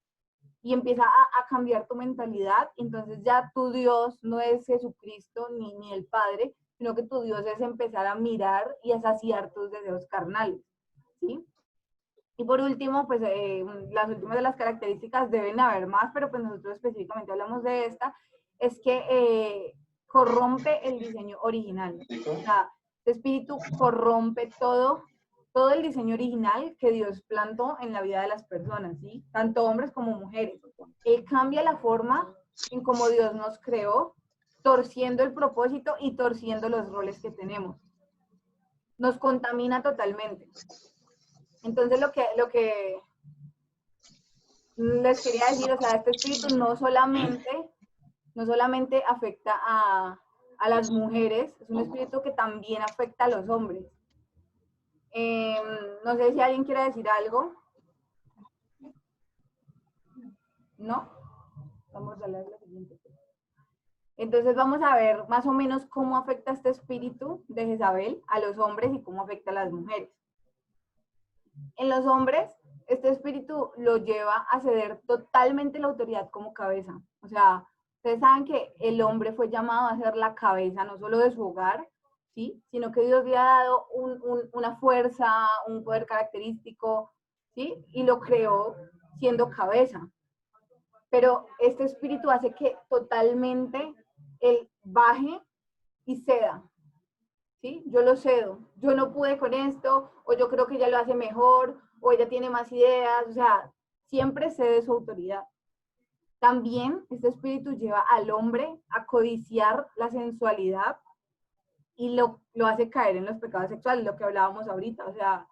y empieza a cambiar tu mentalidad, entonces ya tu Dios no es Jesucristo ni el Padre, sino que tu Dios es empezar a mirar y a saciar tus deseos carnales, ¿sí? Y por último, pues las últimas de las características deben haber más, pero pues nosotros específicamente hablamos de esta, es que corrompe el diseño original. O sea, este espíritu corrompe todo el diseño original que Dios plantó en la vida de las personas, ¿sí? Tanto hombres como mujeres. Él cambia la forma en cómo Dios nos creó, torciendo el propósito y torciendo los roles que tenemos. Nos contamina totalmente. Entonces lo que les quería decir, o sea, este espíritu no solamente afecta a las mujeres, es un espíritu que también afecta a los hombres. No sé si alguien quiere decir algo. ¿No? Vamos a leer la siguiente. Entonces vamos a ver más o menos cómo afecta este espíritu de Jezabel a los hombres y cómo afecta a las mujeres. En los hombres, este espíritu lo lleva a ceder totalmente la autoridad como cabeza. O sea, ustedes saben que el hombre fue llamado a ser la cabeza no solo de su hogar, ¿sí? Sino que Dios le ha dado una fuerza, un poder característico, ¿sí? Y lo creó siendo cabeza. Pero este espíritu hace que totalmente él baje y ceda, ¿sí? Yo lo cedo, yo no pude con esto, o yo creo que ella lo hace mejor, o ella tiene más ideas, o sea, siempre cede su autoridad. También este espíritu lleva al hombre a codiciar la sensualidad y lo hace caer en los pecados sexuales, lo que hablábamos ahorita, o sea,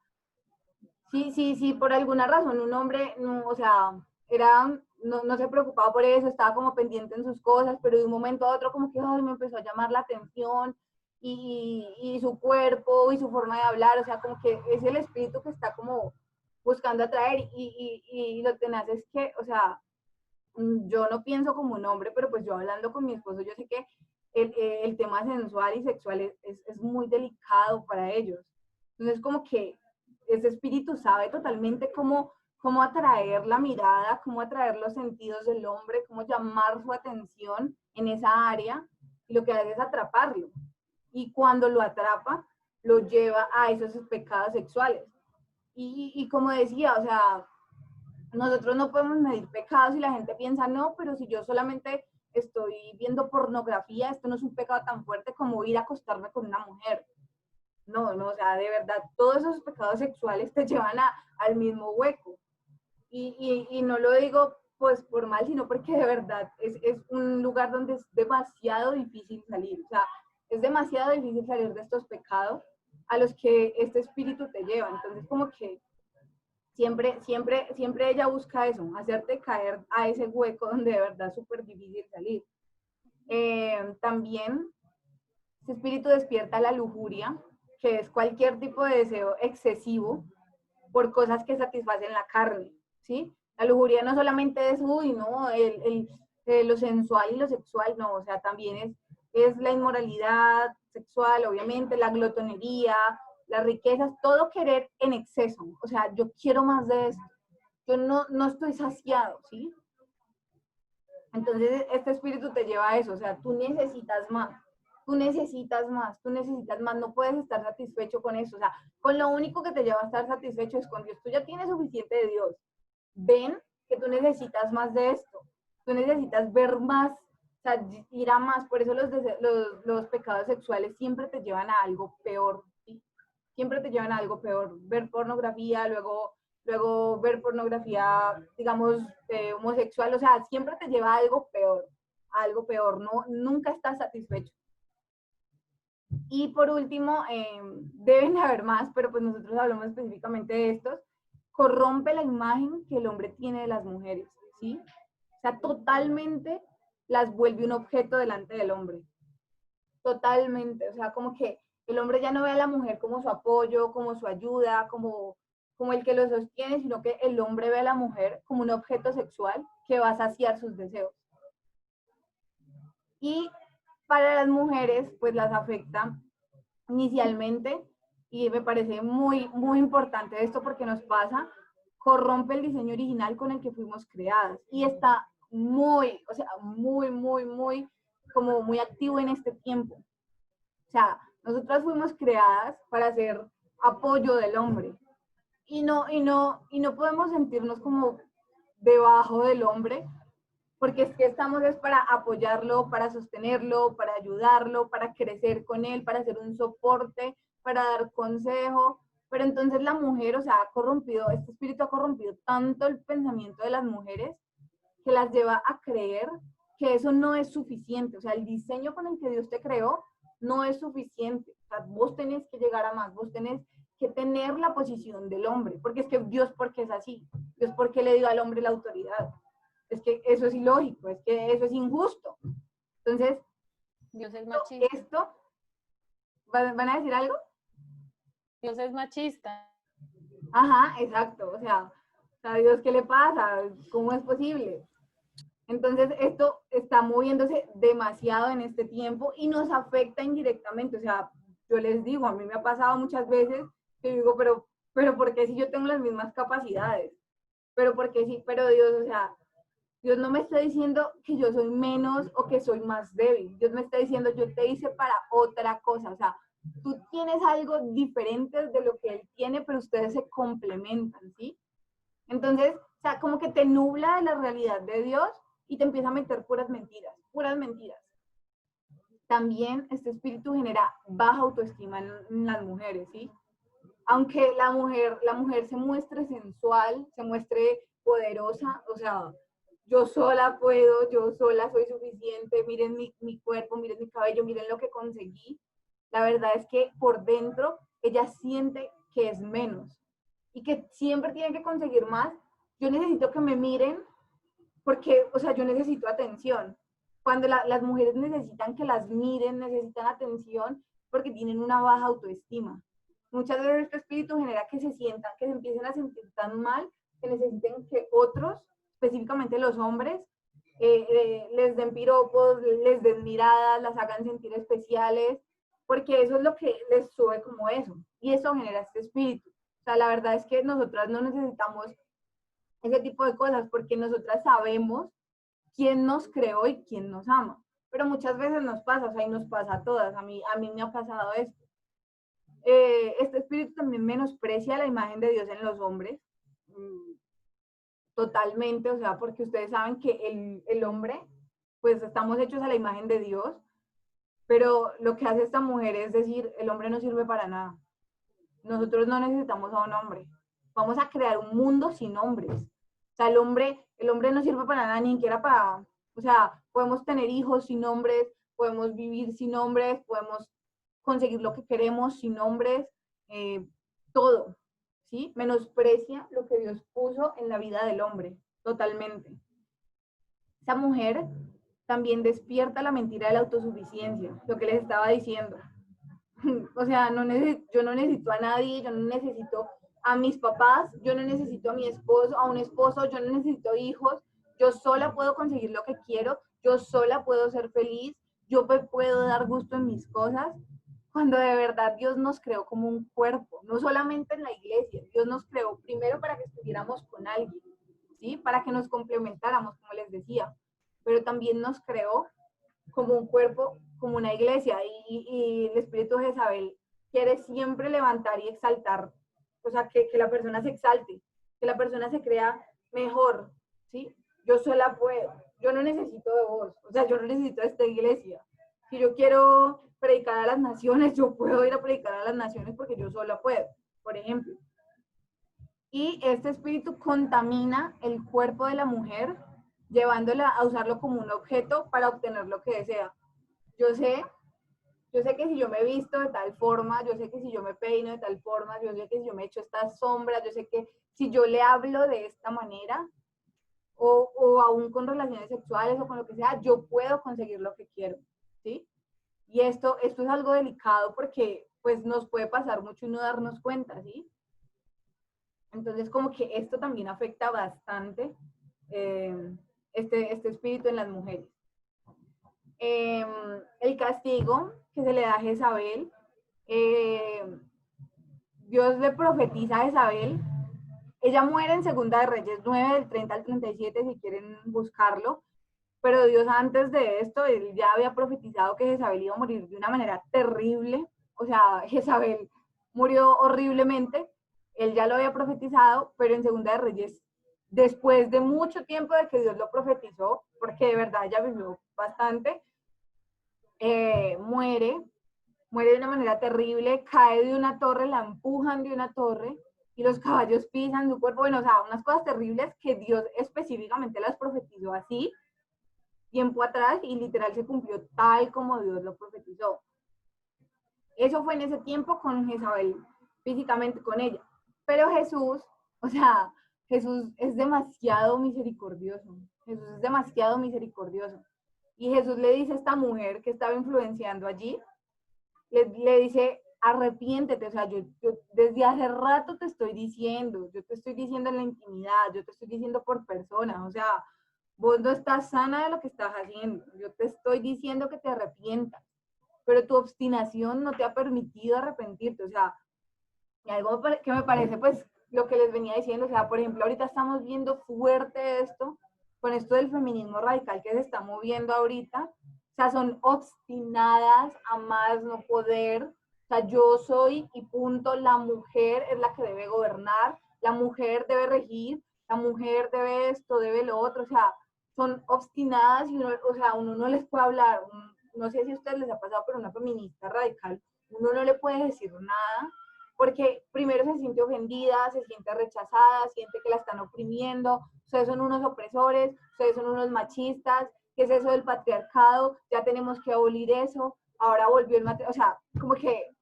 sí, por alguna razón un hombre, no, o sea, no se preocupaba por eso, estaba como pendiente en sus cosas, pero de un momento a otro como que ay, me empezó a llamar la atención y su cuerpo y su forma de hablar, o sea, como que es el espíritu que está como buscando atraer y lo tenaz es que, o sea, yo no pienso como un hombre, pero pues yo hablando con mi esposo, yo sé que el tema sensual y sexual es muy delicado para ellos. Entonces como que ese espíritu sabe totalmente cómo atraer la mirada, cómo atraer los sentidos del hombre, cómo llamar su atención en esa área, y lo que hace es atraparlo. Y cuando lo atrapa, lo lleva a esos pecados sexuales. Y como decía, o sea, nosotros no podemos medir pecados y la gente piensa, no, pero si yo solamente estoy viendo pornografía, esto no es un pecado tan fuerte como ir a acostarme con una mujer. No, o sea, de verdad, todos esos pecados sexuales te llevan al mismo hueco. Y no lo digo pues por mal, sino porque de verdad es un lugar donde es demasiado difícil salir. O sea, es demasiado difícil salir de estos pecados a los que este espíritu te lleva. Entonces, como que siempre ella busca eso, hacerte caer a ese hueco donde de verdad es súper difícil salir. También, este espíritu despierta la lujuria, que es cualquier tipo de deseo excesivo por cosas que satisfacen la carne, ¿sí? La lujuria no solamente es, uy, no, lo sensual y lo sexual, no, o sea, también es es la inmoralidad sexual, obviamente, la glotonería, las riquezas, todo querer en exceso. O sea, yo quiero más de esto. Yo no estoy saciado, ¿sí? Entonces, este espíritu te lleva a eso. O sea, tú necesitas más. Tú necesitas más, tú necesitas más, no puedes estar satisfecho con eso. O sea, con lo único que te lleva a estar satisfecho es con Dios. Tú ya tienes suficiente de Dios. Ven que tú necesitas más de esto. Tú necesitas ver más, o sea, ir a más. Por eso los pecados sexuales siempre te llevan a algo peor, ¿sí? Siempre te llevan a algo peor. Ver pornografía, luego ver pornografía, digamos, homosexual, o sea, siempre te lleva a algo peor, no, nunca estás satisfecho. Y por último, deben haber más, pero pues nosotros hablamos específicamente de estos, corrompe la imagen que el hombre tiene de las mujeres, ¿sí? O sea, totalmente las vuelve un objeto delante del hombre. Totalmente, o sea, como que el hombre ya no ve a la mujer como su apoyo, como su ayuda, como el que lo sostiene, sino que el hombre ve a la mujer como un objeto sexual que va a saciar sus deseos. Y para las mujeres, pues las afecta inicialmente, y me parece muy, muy importante esto porque nos pasa, corrompe el diseño original con el que fuimos creadas y está muy, o sea, muy, como muy activo en este tiempo. O sea, nosotras fuimos creadas para ser apoyo del hombre y no podemos sentirnos como debajo del hombre, porque es que estamos es para apoyarlo, para sostenerlo, para ayudarlo, para crecer con él, para hacer un soporte, para dar consejo. Pero entonces la mujer, o sea, ha corrompido, este espíritu ha corrompido tanto el pensamiento de las mujeres que las lleva a creer que eso no es suficiente. O sea, el diseño con el que Dios te creó no es suficiente. O sea, vos tenés que llegar a más, vos tenés que tener la posición del hombre, porque es que Dios, porque es así, Dios, porque le dio al hombre la autoridad. Es que eso es ilógico, es que eso es injusto. Entonces, Dios es machista. esto, ¿van a decir algo? Dios es machista. Ajá, exacto. O sea, Dios, ¿qué le pasa? ¿Cómo es posible? Entonces, esto está moviéndose demasiado en este tiempo y nos afecta indirectamente. O sea, yo les digo, a mí me ha pasado muchas veces que digo, pero ¿por qué si yo tengo las mismas capacidades? Pero ¿por qué sí? Pero Dios, o sea, Dios no me está diciendo que yo soy menos o que soy más débil. Dios me está diciendo, yo te hice para otra cosa. O sea, tú tienes algo diferente de lo que Él tiene, pero ustedes se complementan, ¿sí? Entonces, o sea, como que te nubla de la realidad de Dios y te empieza a meter puras mentiras, puras mentiras. También este espíritu genera baja autoestima en las mujeres, ¿sí? Aunque la mujer se muestre sensual, se muestre poderosa, o sea, yo sola puedo, yo sola soy suficiente, miren mi cuerpo, miren mi cabello, miren lo que conseguí. La verdad es que por dentro ella siente que es menos y que siempre tiene que conseguir más. Yo necesito que me miren porque, o sea, yo necesito atención. Cuando las mujeres necesitan que las miren, necesitan atención porque tienen una baja autoestima. Muchas veces este espíritu genera que se sientan, que se empiecen a sentir tan mal, que necesiten que otros, específicamente los hombres, les den piropos, les den miradas, las hagan sentir especiales, porque eso es lo que les sube como eso, y eso genera este espíritu. O sea, la verdad es que nosotras no necesitamos ese tipo de cosas, porque nosotras sabemos quién nos creó y quién nos ama, pero muchas veces nos pasa, o sea, y nos pasa a todas, a mí me ha pasado esto. Este espíritu también menosprecia la imagen de Dios en los hombres, totalmente, o sea, porque ustedes saben que el hombre, pues estamos hechos a la imagen de Dios, pero lo que hace esta mujer es decir, el hombre no sirve para nada. Nosotros no necesitamos a un hombre. Vamos a crear un mundo sin hombres. O sea, el hombre no sirve para nada, ni siquiera para, o sea, podemos tener hijos sin hombres, podemos vivir sin hombres, podemos conseguir lo que queremos sin hombres, todo, ¿sí? Menosprecia lo que Dios puso en la vida del hombre, totalmente. Esa mujer también despierta la mentira de la autosuficiencia, lo que les estaba diciendo. O sea, yo no necesito a nadie, yo no necesito a mis papás, yo no necesito a mi esposo, a un esposo, yo no necesito hijos, yo sola puedo conseguir lo que quiero, yo sola puedo ser feliz, yo me puedo dar gusto en mis cosas, cuando de verdad Dios nos creó como un cuerpo, no solamente en la iglesia, Dios nos creó primero para que estuviéramos con alguien, ¿sí? Para que nos complementáramos, como les decía, pero también nos creó como un cuerpo, como una iglesia, y el espíritu de Jezabel quiere siempre levantar y exaltar, o sea, que la persona se exalte, que la persona se crea mejor, ¿sí? Yo sola puedo, yo no necesito de vos, o sea, yo no necesito de esta iglesia. Si yo quiero predicar a las naciones, yo puedo ir a predicar a las naciones porque yo sola puedo, por ejemplo. Y este espíritu contamina el cuerpo de la mujer, llevándola a usarlo como un objeto para obtener lo que desea. Yo sé, yo sé que si yo me visto de tal forma, yo sé que si yo me peino de tal forma, yo sé que si yo me echo estas sombras, yo sé que si yo le hablo de esta manera, o aún con relaciones sexuales o con lo que sea, yo puedo conseguir lo que quiero, ¿sí? Y esto es algo delicado porque pues nos puede pasar mucho y no darnos cuenta, ¿sí? Entonces como que esto también afecta bastante este espíritu en las mujeres. El castigo que se le da a Jezabel, Dios le profetiza a Jezabel. Ella muere en Segunda de Reyes 9, del 30 al 37, si quieren buscarlo. Pero Dios antes de esto, él ya había profetizado que Jezabel iba a morir de una manera terrible. O sea, Jezabel murió horriblemente. Él ya lo había profetizado, pero en Segunda de Reyes, después de mucho tiempo de que Dios lo profetizó, porque de verdad ella vivió bastante, muere de una manera terrible, cae de una torre, la empujan de una torre y los caballos pisan su cuerpo. Bueno, o sea, unas cosas terribles que Dios específicamente las profetizó así, tiempo atrás, y literal se cumplió tal como Dios lo profetizó. Eso fue en ese tiempo con Jezabel, físicamente con ella. Pero Jesús, o sea, Jesús es demasiado misericordioso. Jesús es demasiado misericordioso. Y Jesús le dice a esta mujer que estaba influenciando allí, le dice, arrepiéntete, o sea, yo desde hace rato te estoy diciendo, yo te estoy diciendo en la intimidad, yo te estoy diciendo por persona, o sea, vos no estás sana de lo que estás haciendo, yo te estoy diciendo que te arrepientas, pero tu obstinación no te ha permitido arrepentirte, o sea, y algo que me parece, pues, lo que les venía diciendo, o sea, por ejemplo, ahorita estamos viendo fuerte esto, con esto del feminismo radical que se está moviendo ahorita, o sea, son obstinadas a más no poder, o sea, yo soy y punto, la mujer es la que debe gobernar, la mujer debe regir, la mujer debe esto, debe lo otro, o sea, son obstinadas y uno, o sea, uno no les puede hablar, no sé si a ustedes les ha pasado, pero una feminista radical, uno no le puede decir nada, porque primero se siente ofendida, se siente rechazada, siente que la están oprimiendo, ustedes son unos opresores, ustedes son unos machistas, ¿qué es eso del patriarcado? Ya tenemos que abolir eso, ahora volvió el matriarcado, o sea, como que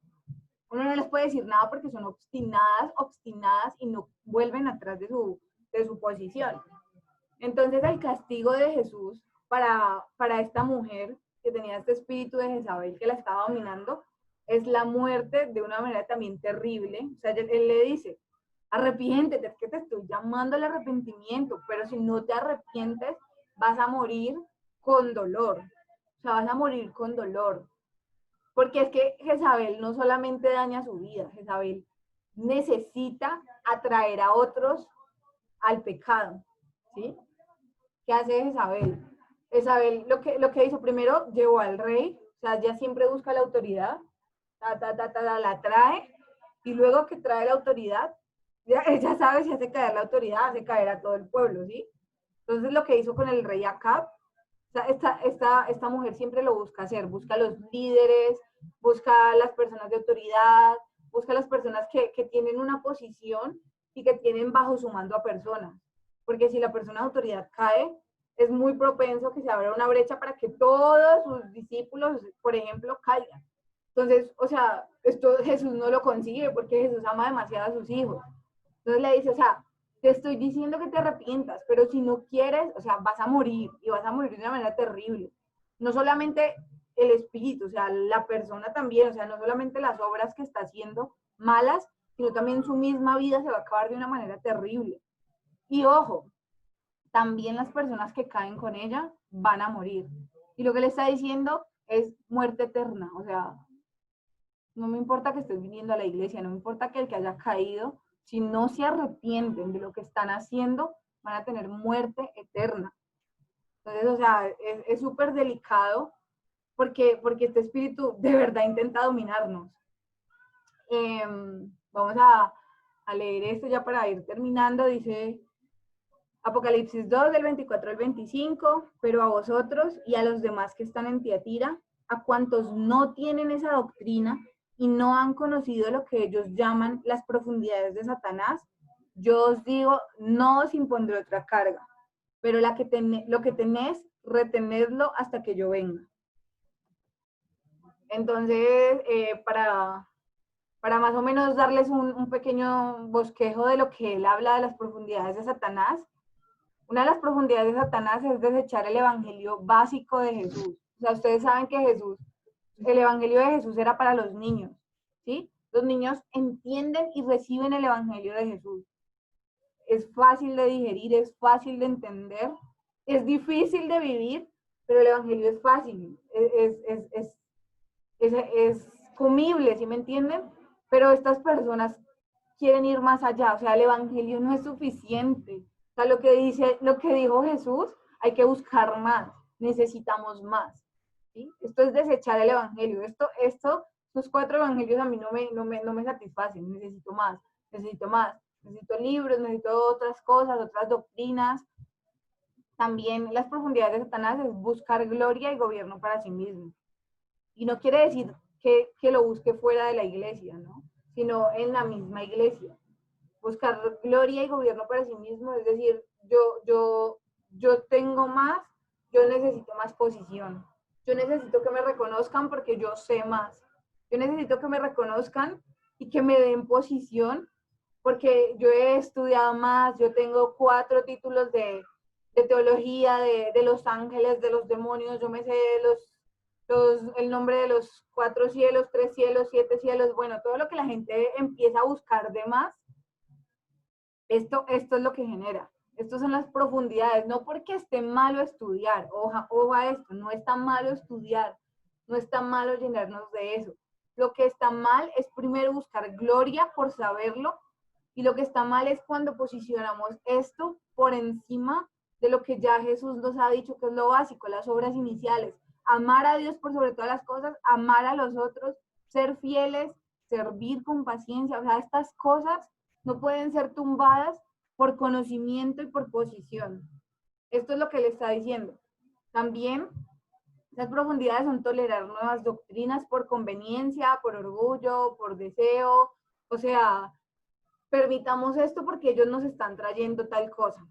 uno no les puede decir nada porque son obstinadas y no vuelven atrás de su posición. Entonces el castigo de Jesús para esta mujer que tenía este espíritu de Jezabel que la estaba dominando es la muerte de una manera también terrible. O sea, él le dice, arrepiéntete, es que te estoy llamando al arrepentimiento, pero si no te arrepientes vas a morir con dolor. O sea, vas a morir con dolor. Porque es que Jezabel no solamente daña su vida, Jezabel necesita atraer a otros al pecado, ¿sí? ¿Qué hace Jezabel? Jezabel lo que hizo primero, llevó al rey, o sea, ella siempre busca la autoridad, la trae, y luego que trae la autoridad, ella sabe si hace caer la autoridad, hace caer a todo el pueblo, ¿sí? Entonces lo que hizo con el rey Acab, o sea, esta mujer siempre lo busca hacer, busca a los líderes, busca a las personas de autoridad, busca a las personas que tienen una posición y que tienen bajo su mando a personas. Porque si la persona de autoridad cae, es muy propenso que se abra una brecha para que todos sus discípulos, por ejemplo, caigan. Entonces, o sea, esto Jesús no lo consigue porque Jesús ama demasiado a sus hijos. Entonces le dice, o sea, te estoy diciendo que te arrepientas, pero si no quieres, o sea, vas a morir y vas a morir de una manera terrible. No solamente el espíritu, o sea, la persona también, o sea, no solamente las obras que está haciendo malas, sino también su misma vida se va a acabar de una manera terrible. Y ojo, también las personas que caen con ella van a morir. Y lo que le está diciendo es muerte eterna. O sea, no me importa que estés viniendo a la iglesia, no me importa que el que haya caído, si no se arrepienten de lo que están haciendo, van a tener muerte eterna. Entonces, o sea, es súper delicado porque este espíritu de verdad intenta dominarnos. Vamos a leer esto ya para ir terminando. Dice Apocalipsis 2, del 24 al 25, pero a vosotros y a los demás que están en Tiatira, a cuantos no tienen esa doctrina y no han conocido lo que ellos llaman las profundidades de Satanás, yo os digo, no os impondré otra carga, pero lo que tenéis, retenedlo hasta que yo venga. Entonces, para más o menos darles un pequeño bosquejo de lo que él habla de las profundidades de Satanás, una de las profundidades de Satanás es desechar el evangelio básico de Jesús. O sea, ustedes saben que el evangelio de Jesús era para los niños, ¿sí? Los niños entienden y reciben el evangelio de Jesús. Es fácil de digerir, es fácil de entender, es difícil de vivir, pero el evangelio es fácil, es comible, ¿sí me entienden? Pero estas personas quieren ir más allá, o sea, el evangelio no es suficiente. O sea, lo que dijo Jesús, hay que buscar más, necesitamos más, ¿sí? Esto es desechar el evangelio. Estos 4 evangelios a mí no me satisfacen, necesito más, necesito libros, necesito otras cosas, otras doctrinas. También las profundidades de Satanás es buscar gloria y gobierno para sí mismo. Y no quiere decir que lo busque fuera de la iglesia, ¿no? Sino en la misma iglesia. Buscar gloria y gobierno para sí mismo, es decir, yo tengo más, yo necesito más posición. Yo necesito que me reconozcan porque yo sé más. Yo necesito que me reconozcan y que me den posición porque yo he estudiado más, yo tengo 4 títulos de teología, de los ángeles, de los demonios, yo me sé el nombre de los 4 cielos, 3 cielos, 7 cielos, bueno, todo lo que la gente empieza a buscar de más, esto es lo que genera. Estas son las profundidades, no porque esté malo estudiar, ojo a esto, no está malo estudiar, no está malo llenarnos de eso. Lo que está mal es primero buscar gloria por saberlo, y lo que está mal es cuando posicionamos esto por encima de lo que ya Jesús nos ha dicho que es lo básico, las obras iniciales. Amar a Dios por sobre todas las cosas, amar a los otros, ser fieles, servir con paciencia. O sea, estas cosas no pueden ser tumbadas por conocimiento y por posición. Esto es lo que le está diciendo. También, las profundidades son tolerar nuevas doctrinas por conveniencia, por orgullo, por deseo. O sea, permitamos esto porque ellos nos están trayendo tal cosa,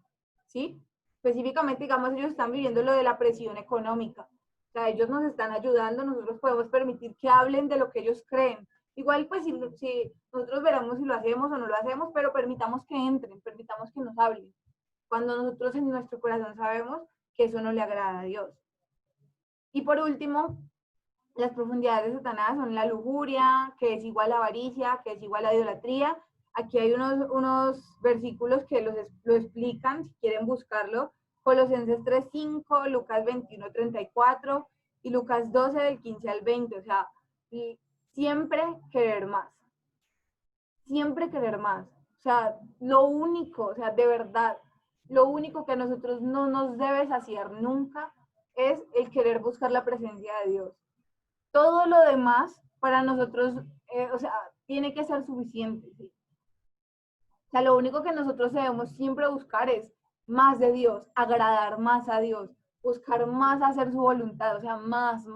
¿sí? Específicamente, digamos, ellos están viviendo lo de la presión económica. O sea, ellos nos están ayudando, nosotros podemos permitir que hablen de lo que ellos creen. Igual, pues, si nosotros veremos si lo hacemos o no lo hacemos, pero permitamos que entren, permitamos que nos hablen. Cuando nosotros en nuestro corazón sabemos que eso no le agrada a Dios. Y por último, las profundidades de Satanás son la lujuria, que es igual a avaricia, que es igual a idolatría. Aquí hay unos versículos que lo explican, si quieren buscarlo. Colosenses 3:5, Lucas 21:34 y Lucas 12 del 15 al 20. O sea, siempre querer más. Siempre querer más. O sea, lo único, o sea, de verdad, lo único que a nosotros no nos debe saciar nunca es el querer buscar la presencia de Dios. Todo lo demás para nosotros, o sea, tiene que ser suficiente, ¿sí? O sea, lo único que nosotros debemos siempre buscar es más de Dios, agradar más a Dios, buscar más hacer su voluntad, o sea, más.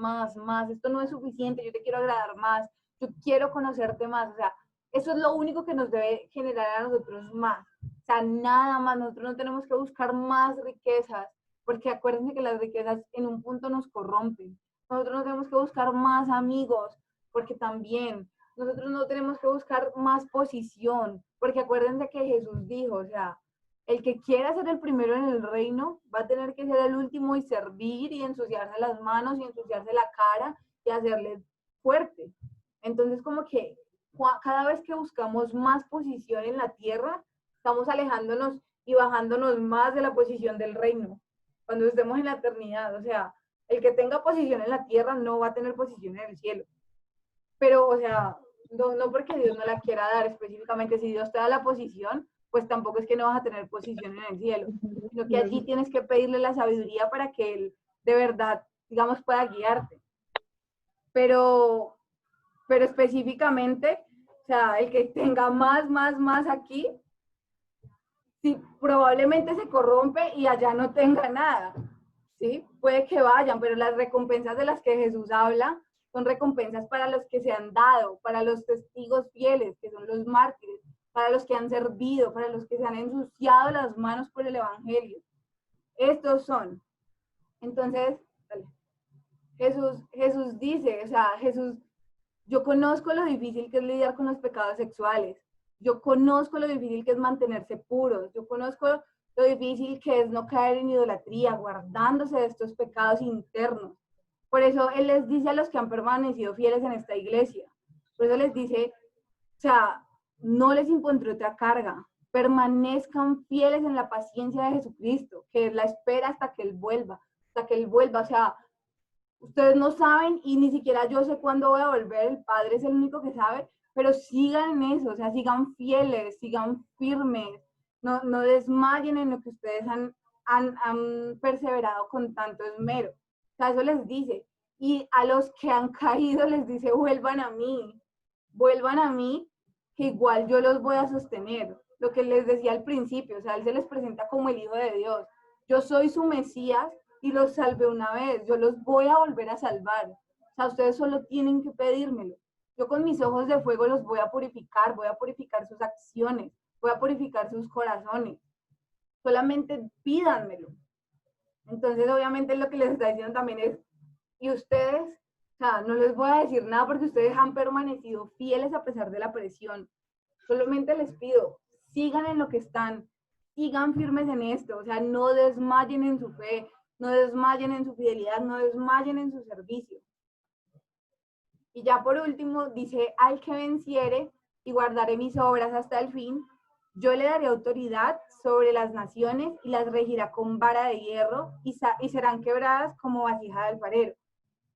Esto no es suficiente, yo te quiero agradar más, yo quiero conocerte más, o sea, eso es lo único que nos debe generar a nosotros más. O sea, nada más, nosotros no tenemos que buscar más riquezas, porque acuérdense que las riquezas en un punto nos corrompen. Nosotros no tenemos que buscar más amigos, porque también nosotros no tenemos que buscar más posición, porque acuérdense que Jesús dijo, o sea, el que quiera ser el primero en el reino va a tener que ser el último y servir y ensuciarse las manos y ensuciarse la cara y hacerle fuerte. Entonces, como que cada vez que buscamos más posición en la tierra, estamos alejándonos y bajándonos más de la posición del reino, cuando estemos en la eternidad. O sea, El que tenga posición en la tierra no va a tener posición en el cielo. Pero, o sea, no porque Dios no la quiera dar específicamente, si Dios te da la posición, pues tampoco es que no vas a tener posición en el cielo, sino que allí tienes que pedirle la sabiduría para que Él de verdad, digamos, pueda guiarte. Pero específicamente, o sea, el que tenga más aquí, sí, probablemente se corrompe y allá no tenga nada, ¿sí? Puede que vayan, pero las recompensas de las que Jesús habla son recompensas para los que se han dado, para los testigos fieles, que son los mártires, para los que han servido, para los que se han ensuciado las manos por el Evangelio. Estos son. Entonces, Jesús dice, o sea, yo conozco lo difícil que es lidiar con los pecados sexuales. Yo conozco lo difícil que es mantenerse puros. Yo conozco lo difícil que es no caer en idolatría, guardándose de estos pecados internos. Por eso Él les dice a los que han permanecido fieles en esta iglesia. Por eso les dice, o sea, no les impondré otra carga. Permanezcan fieles en la paciencia de Jesucristo, que es la espera hasta que Él vuelva. Hasta que Él vuelva, o sea, ustedes no saben y ni siquiera yo sé cuándo voy a volver, el Padre es el único que sabe, pero sigan en eso, o sea, sigan fieles, sigan firmes, no desmayen en lo que ustedes han perseverado con tanto esmero. O sea, eso les dice. Y a los que han caído les dice, vuelvan a mí, que igual yo los voy a sostener. Lo que les decía al principio, o sea, Él se les presenta como el Hijo de Dios. Yo soy su Mesías, y los salvé una vez, yo los voy a volver a salvar. O sea, ustedes solo tienen que pedírmelo. Yo con mis ojos de fuego los voy a purificar sus acciones, voy a purificar sus corazones. Solamente pídanmelo. Entonces, obviamente, lo que les está diciendo también es, y ustedes, o sea, no les voy a decir nada porque ustedes han permanecido fieles a pesar de la presión. Solamente les pido, sigan en lo que están, sigan firmes en esto, o sea, no desmayen en su fe, no desmayen en su fidelidad, no desmayen en su servicio. Y ya por último, dice, al que venciere y guardaré mis obras hasta el fin, yo le daré autoridad sobre las naciones y las regirá con vara de hierro y serán quebradas como vasija de alfarero,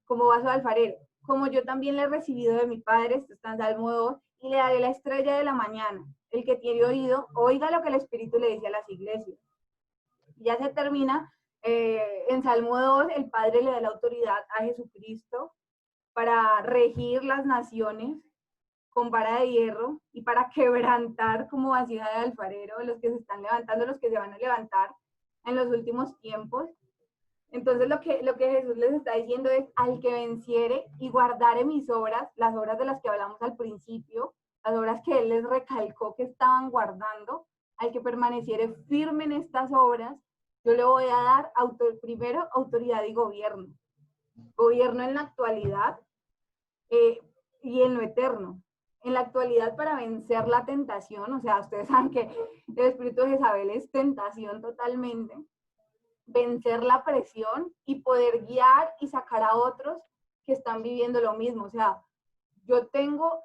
como vaso de alfarero. Como yo también le he recibido de mi Padre, esto está en Salmo 2, y le daré la estrella de la mañana. El que tiene oído, oiga lo que el Espíritu le dice a las iglesias. Ya se termina. En Salmo 2, el Padre le da la autoridad a Jesucristo para regir las naciones con vara de hierro y para quebrantar como vasija de alfarero los que se están levantando, los que se van a levantar en los últimos tiempos. Entonces lo que Jesús les está diciendo es, al que venciere y guardare mis obras, las obras de las que hablamos al principio, las obras que Él les recalcó que estaban guardando, al que permaneciere firme en estas obras, yo le voy a dar primero autoridad y gobierno. Gobierno en la actualidad y en lo eterno. En la actualidad para vencer la tentación, o sea, ustedes saben que el espíritu de Jezabel es tentación totalmente, vencer la presión y poder guiar y sacar a otros que están viviendo lo mismo. O sea, yo tengo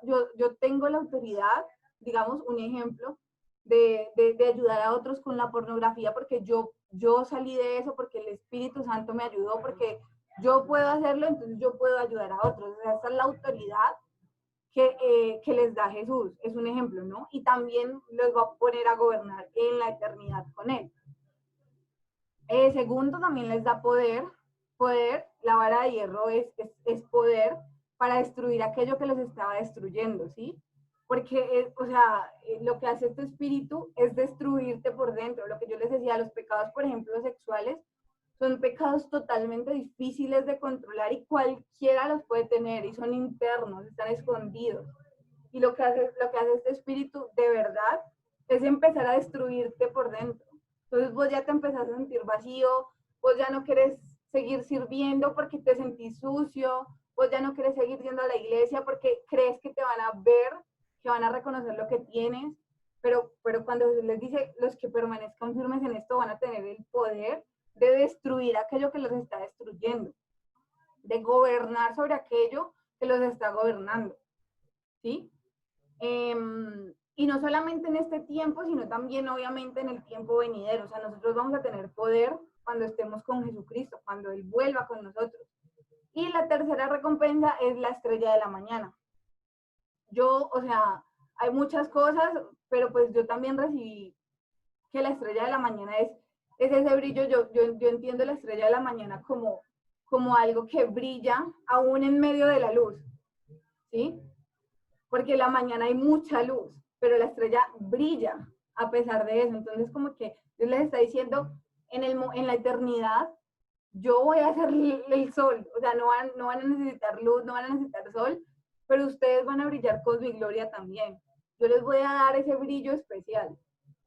la autoridad, digamos, un ejemplo, de ayudar a otros con la pornografía porque yo salí de eso, porque el Espíritu Santo me ayudó, porque yo puedo hacerlo, entonces yo puedo ayudar a otros. O sea, esa es la autoridad que les da Jesús, es un ejemplo, ¿no? Y también los va a poner a gobernar en la eternidad con Él. Segundo, también les da poder, la vara de hierro es poder para destruir aquello que los estaba destruyendo, ¿sí? Porque, o sea, lo que hace este espíritu es destruirte por dentro. Lo que yo les decía, los pecados, por ejemplo, sexuales, son pecados totalmente difíciles de controlar y cualquiera los puede tener y son internos, están escondidos. Y lo que hace este espíritu de verdad es empezar a destruirte por dentro. Entonces vos ya te empezás a sentir vacío, vos ya no querés seguir sirviendo porque te sentís sucio, vos ya no querés seguir yendo a la iglesia porque crees que te van a ver, que van a reconocer lo que tienes, pero cuando les dice, los que permanezcan firmes en esto van a tener el poder de destruir aquello que los está destruyendo, de gobernar sobre aquello que los está gobernando, ¿sí? Y no solamente en este tiempo, sino también obviamente en el tiempo venidero. O sea, nosotros vamos a tener poder cuando estemos con Jesucristo, cuando Él vuelva con nosotros. Y la tercera recompensa es la estrella de la mañana. Yo, o sea, hay muchas cosas, pero pues yo también recibí que la estrella de la mañana es ese brillo. Yo entiendo la estrella de la mañana como algo que brilla aún en medio de la luz, ¿sí? Porque en la mañana hay mucha luz, pero la estrella brilla a pesar de eso. Entonces, como que Dios les está diciendo, en la eternidad, yo voy a ser el sol. O sea, no van a necesitar luz, no van a necesitar sol, pero ustedes van a brillar con mi gloria también. Yo les voy a dar ese brillo especial.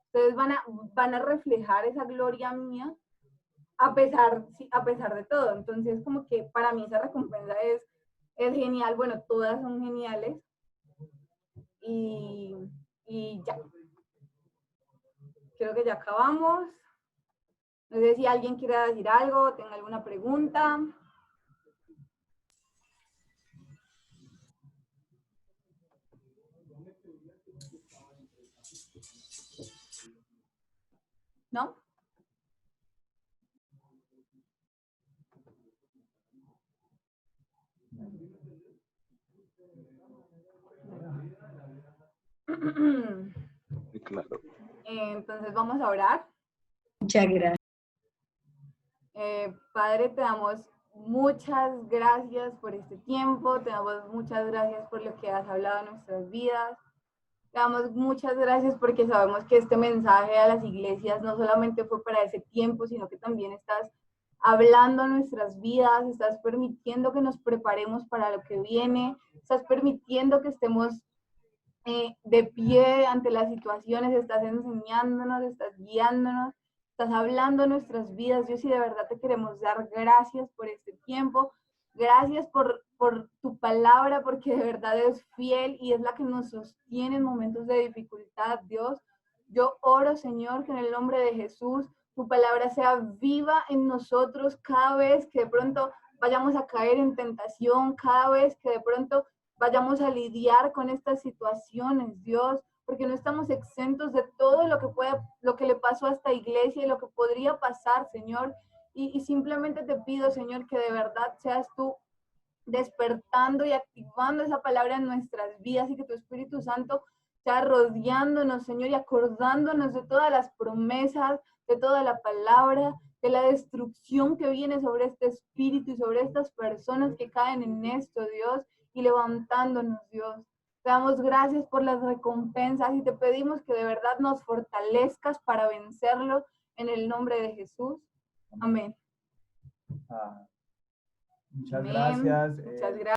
Ustedes van a reflejar esa gloria mía a pesar de todo. Entonces, como que para mí esa recompensa es genial. Bueno, todas son geniales. Y ya. Creo que ya acabamos. No sé si alguien quiere decir algo, tenga alguna pregunta. ¿No? Claro. Entonces vamos a orar. Muchas gracias. Padre, te damos muchas gracias por este tiempo, te damos muchas gracias por lo que has hablado en nuestras vidas, te damos muchas gracias porque sabemos que este mensaje a las iglesias no solamente fue para ese tiempo, sino que también estás hablando a nuestras vidas, estás permitiendo que nos preparemos para lo que viene, estás permitiendo que estemos de pie ante las situaciones, estás enseñándonos, estás guiándonos, estás hablando en nuestras vidas. Dios, y de verdad te queremos dar gracias por este tiempo, gracias por tu palabra, porque de verdad es fiel y es la que nos sostiene en momentos de dificultad, Dios. Yo oro, Señor, que en el nombre de Jesús tu palabra sea viva en nosotros cada vez que de pronto vayamos a caer en tentación, cada vez que de pronto vayamos a lidiar con estas situaciones, Dios, porque no estamos exentos de todo lo que le pasó a esta iglesia y lo que podría pasar, Señor. Y simplemente te pido, Señor, que de verdad seas tú despertando y activando esa palabra en nuestras vidas y que tu Espíritu Santo sea rodeándonos, Señor, y acordándonos de todas las promesas, de toda la palabra, de la destrucción que viene sobre este espíritu y sobre estas personas que caen en esto, Dios, y levantándonos, Dios. Te damos gracias por las recompensas y te pedimos que de verdad nos fortalezcas para vencerlo en el nombre de Jesús. Amén. Muchas Amén. gracias. Muchas gracias.